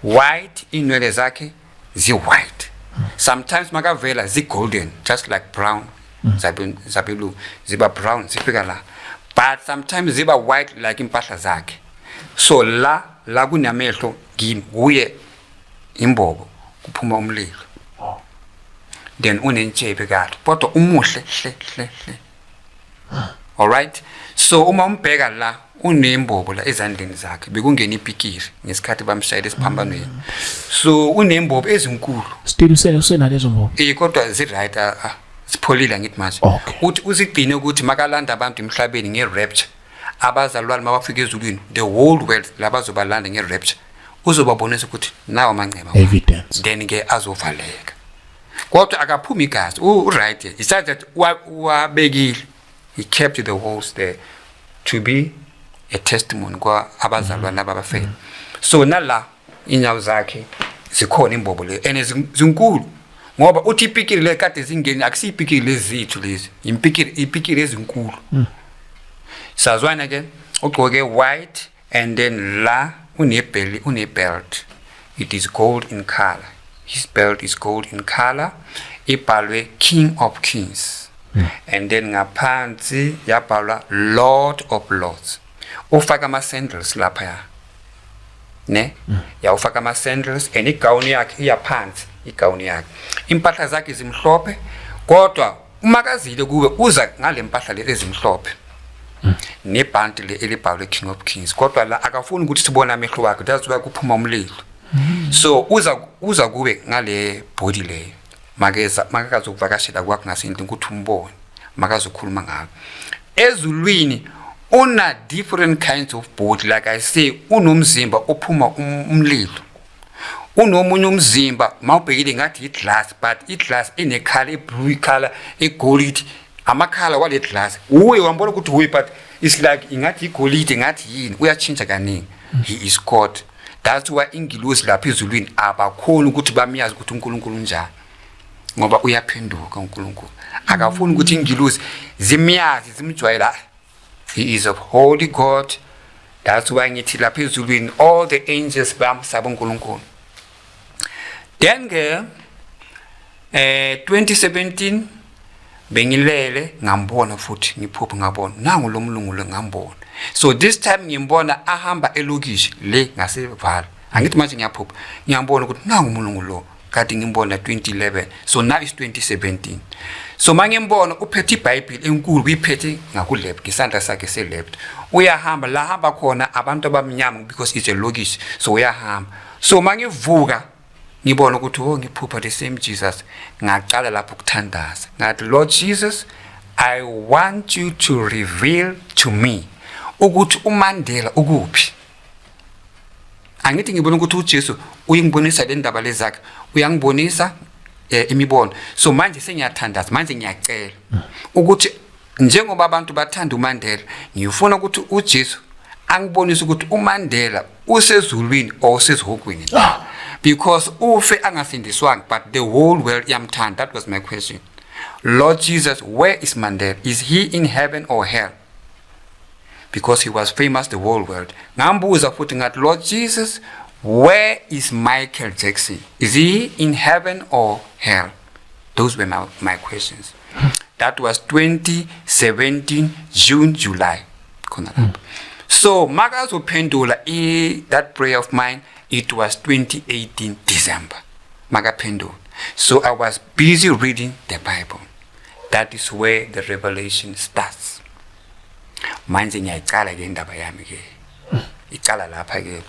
white, inwele zakhe zi-white. Sometimes makavela zi-golden, just like brown, zabelu ziba brown zifika la, but sometimes ziba white like impahla zakhe. So la kunamehlo nguye imbobo kuphuma umlilo. Then unentshebe kahle kodwa umuhle hle. All right, so uma umbheka la unembobo la ezandleni zakhe, bekungena ipikiri ngesikhathi bamshayela esiphambanweni. So unembobo ezinkulu still usenalezo mbobo kodwa zi-right, sipholile ngithi manje. Uthi uzigcine ukuthi makalanda abantu emhlabeni nge-rapture, abazalwane mabafika ezulwini, the whole world labazobalanda nge-rapture, uzobabonisa ukuthi nawo amanceba evidence, then ke azovaleka. Kodwa akaphumi igazi right, he said that wabekile, he kept the walls there to be a testimony kwa abazalwane abafele. So nala inyawo zakhe zikhona imbobo le and zinkulu, ngoba uthi ipikiri le kade zingeni akusipikiri lezithu lezi, ipikiri ezinkulu. Sazwana ke ugqoke white and then la une-belt, it is gold in color. His belt is gold in color. Ibhalwe King of Kings. And then ngaphansi yabhalwa Lord of Lords. Ufaka ama-sandals lapha ya. Ne? Ya ufaka ama-sandals and igawuni yakhe iyaphansi, igawuni yakhe. Impahla zakhe zimhlophe, kodwa umakazile kube uza ngale mpahla le ezimhlophe. Nebhanti le elibhalwe King of Kings. Kodwa la akafuni ukuthi sibone amehlo wakhe, that's why kuphuma umlilo. So uza kube ngale body le. Makazokuvakashela kwakhe ngasendlini ukuthi umbone, makazokhuluma ngayo. Ezulwini una different kinds of body, like I say, unomzimba ophuma umlilo. Unomunye umzimba mawubhekile ngathi iglass, but iglass ine-color blue color, egold, amakhala wale glass. Uwe wambona ukuthi uwe, but it's like ingathi igolide ngathi yini, uyatshintsha kaningi. He is God. That's why ingilosi lapha ezulwini abakhona ukuthi bamiyazi ukuthi uNkulunkulu njani, ngoba uyaphenduka uNkulunkulu. Akafuni ukuthi ingilosi zimiyazi zimjwayela. He is a holy God. That's why ngithi lapha ezulwini all the angels bamsaba uNkulunkulu. Then ke 2017 bengilele ngambona futhi ngiphupha ngabona nangu lo mlungu lo ngambona. So this time ngimbona ahamba elokishi le ngasevala. Angithi manje ngiyaphupha ngiyambona ukuthi nangu umlungu lo kade ngimbona 2011. So now is 2017. So mangimbona uphethe iBhayibheli enkulu, uyiphethe ngakuleft ngesandla sakhe seleft. Uyahamba la hamba khona abantu abamnyama because it's a lokishi. So uyahamba. So mangivuka ngibona ukuthi ngiphupha the same Jesus, ngaqala lapho ukuthandaza ngathi, Lord Jesus, I want you to reveal to me ukuthi uMandela ukuphi. Angithi ngibona ukuthi uJesu uyingibonisa le ndaba lezakhe, uyangibonisa imibono. So manje sengiyathandaza, manje ngiyacela ukuthi njengoba abantu bathanda uMandela, ngifuna ukuthi uJesu angibonisa ukuthi uMandela usezulwini or usezihogweni. Because ufe angasindiswanga, but the whole world yamthanda. That was my question. Lord Jesus, where is Mandela? Is he in heaven or hell? Because he was famous the whole world. Ngambuza futhi ngathi, Lord Jesus, where is Michael Jackson? Is he in heaven or hell? Those were my questions. That was 2017 June, July. So makazophendula that prayer of mine, it was 2018 December. Magapendula. So I was busy reading the Bible. That is where the revelation starts. Manje ngiyaqala ke indaba yami ke. Iqala lapha ke.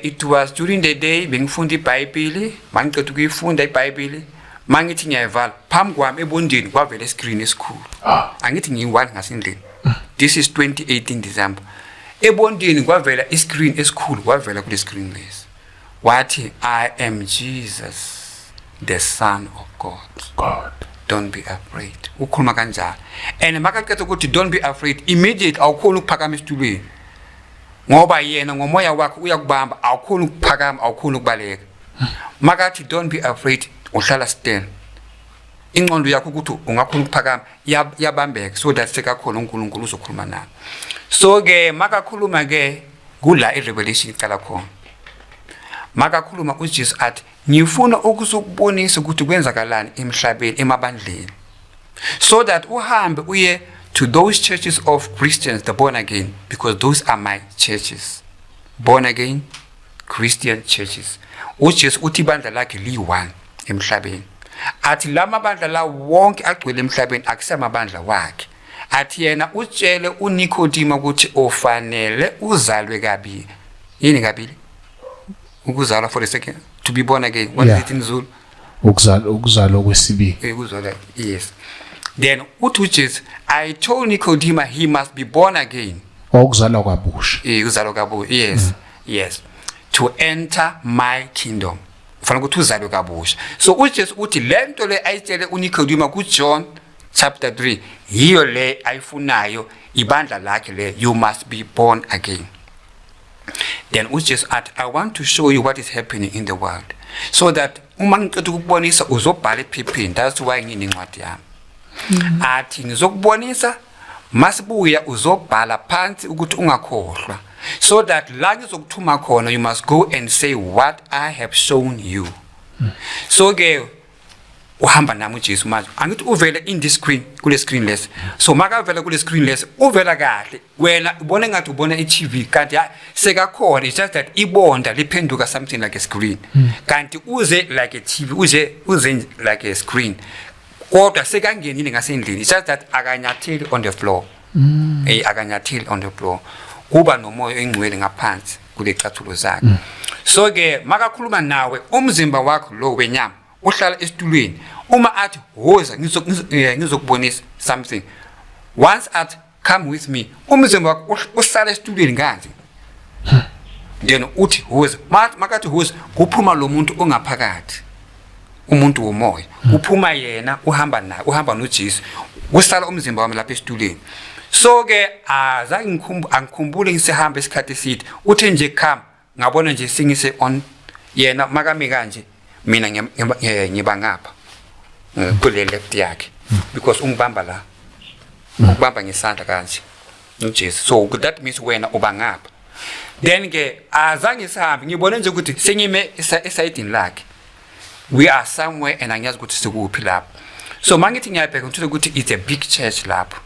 It was during the day bengifunda iBhayibheli, mangiqeda ukuyifunda iBhayibheli, mangithi ngiyayivala, phambi kwami ebondeni kwavela iscreen esikhulu. Angithi ngiyi-1 ngasendlini. This is 2018 December. Ebondeni kwavela iscreen esikhulu, kwavela kule screen lesi. Wathi, I am Jesus, the Son of God. don't be afraid ukhuluma kanjalo and makaqetha ukuthi don't be afraid immediately awukhona ukuphakama esitulweni ngoba yena ngomoya wakho uyakubamba awukhona ukuphakama awukhona ukubaleka makathi don't be afraid uhlala still ingqondo yakho ukuthi ungakhona ukuphakama yabambeka so that sekakhona uNkulunkulu uzokhuluma nawe so ke makakhuluma ke kula irevelation iqala khona makakhuluma uJesu athi ngifuna ukuzokubonisa ukuthi kwenzakalani emhlabeni emabandleni so that uhambe uye to those churches of Christians the born again because those are my churches born again Christian churches uJesu uthi ibandla lakhe li1 emhlabeni athi lamabandla la wonke agcwele emhlabeni akusamabandla wakhe athi yena utshele uNicodemus ukuthi ofanele uzalwe kabili yini kabili ukuzalwa for a second to be born again what is it in Zulu ukuzalwa kwesibili ukuzalwa yes then uthi uJesu I told Nicodemus he must be born again ukuzalwa kabusha ukuzalwa kabusha yes yes to enter my kingdom ufana ukuthi uzalwe kabusha so uJesu uthi lento le ayitshele uNicodemus kuJohn chapter 3 hiyo le ayifunayo ibandla lakhe le you must be born again then uJesu athi I want to show you what is happening in the world so that uma ngicela ukubonisa uzobhala ephepheni that's why nginencwadi yami athi ngizokubonisa masibuya uzobhala phansi ukuthi ungakhohlwa so that la ngizokuthuma khona you must go and say what I have shown you so ke uhamba nami uJesu manje angithi uvela in this screen kule screen less so makavela kule screen less uvela kahle wena ubone ngathi ubona iTV kanti sekakhona it's just that ibonda liphenduka something like a screen kanti uze like a TV uze like a screen kodwa sekangenile ngasendlini it's just that akanyatheli on the floor akanyatheli on the floor kuba nomoya engcwele ngaphansi kule cathulo zakhe so ke makakhuluma nawe umzimba wakho lo wenyama uhlala esitulweni uma athi woza ngizokubonisa something once at come with me umzimba wakho uhlala esitulweni kanzi then uthi woza makathi woza kuphuma lo muntu ongaphakathi umuntu womoya uphuma yena uhamba noJesu usala umzimba wami lapha esitulweni so ke azange angikhumbule ngisihamba isikhathi eside uthe nje come ngabona nje singise on yena makame kanje mina ngiba ngapha kule left yakhe because ungibamba la ukubamba ngesandla kanje noJesu so that means wena uba ngapha then ke azange sihambe ngibone nje ukuthi sengime esayidini lakhe we are somewhere and angiyazi ukuthi sikuphi lapho so mangithi ngiyabheka ngithola ukuthi it's a big church lapho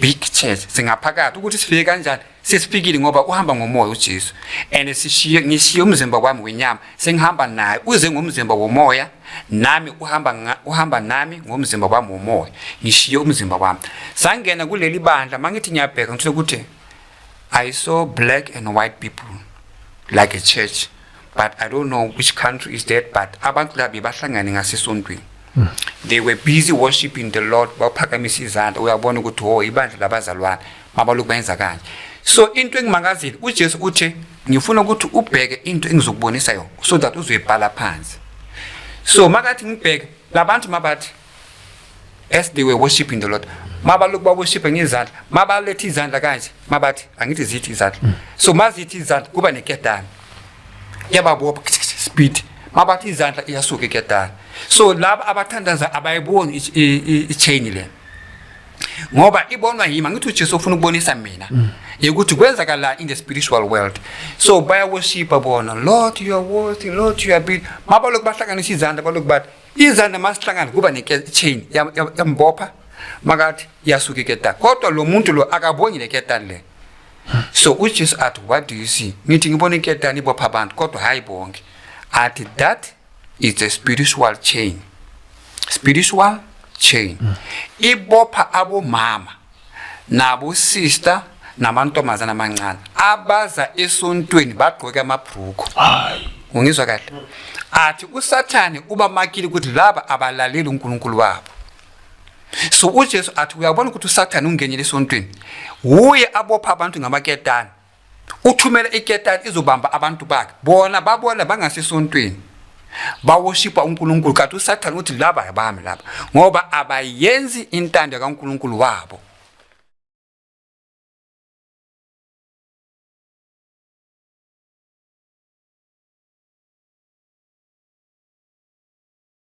big church singaphakathi ukuthi sifike kanjani sesifikile ngoba uhamba ngomoya uJesu and ngishiye umzimba wami wenyama sengihamba naye uze ngomzimba womoya nami uhamba nami ngomzimba wami womoya ngishiye umzimba wami sangena kuleli bandla mangithi ngiyabheka ngithola ukuthi I saw black and white people like a church but I don't know which country is that but abantu labi bahlangane ngasesontweni they were busy worshiping the Lord baphakamisa izandla uyabona ukuthi ibandla labazalwane mabaloko benza kanje so into engimangazile uJesu uthi ngifuna ukuthi ubheke into engizokubonisa yona so that uzoyibhala phansi so makathi ngibheke labantu mabathi as they were worshiping the Lord mabaloko baworship ngezandla mabaletha izandla kanje mabathi angithi zithi izandla so mazithi izandla kuba neketana yababopha speed mabathi izandla iyasuka eketana so laba abathandaza abayiboni ichain le ngoba ibonwa yima ngithi uJesu ufuna ukubonisa mina ukuthi kwenzakala in the spiritual world so baya worship bona Lord you are worthy Lord you are big mabaloko bahlanganisa izandla baloko bathi izandla masihlangana kuba nechain yambopha makathi iyasuka eketana kodwa lo muntu lo akaboni leketana le so uJesu athi what do you see ngithi ngibona iketana ibopha abantu kodwa hayi bonke athi that is a spiritual chain ibopha abomama nabo sister namantombazana amancane abaza esontweni bagqoka amabhuku ungizwa kahle athi uSathane uba makile ukuthi laba abalaleli uNkulunkulu wabo so uJesu athi uyabona ukuthi uSathane ungenile esontweni uye abopha abantu ngamaketana uthumela iketana izobamba abantu bakhe bona babona bangasesontweni bawoshipa uNkulunkulu kanti uSathane uthi laba abami laba ngoba abayenzi intando kaNkulunkulu wabo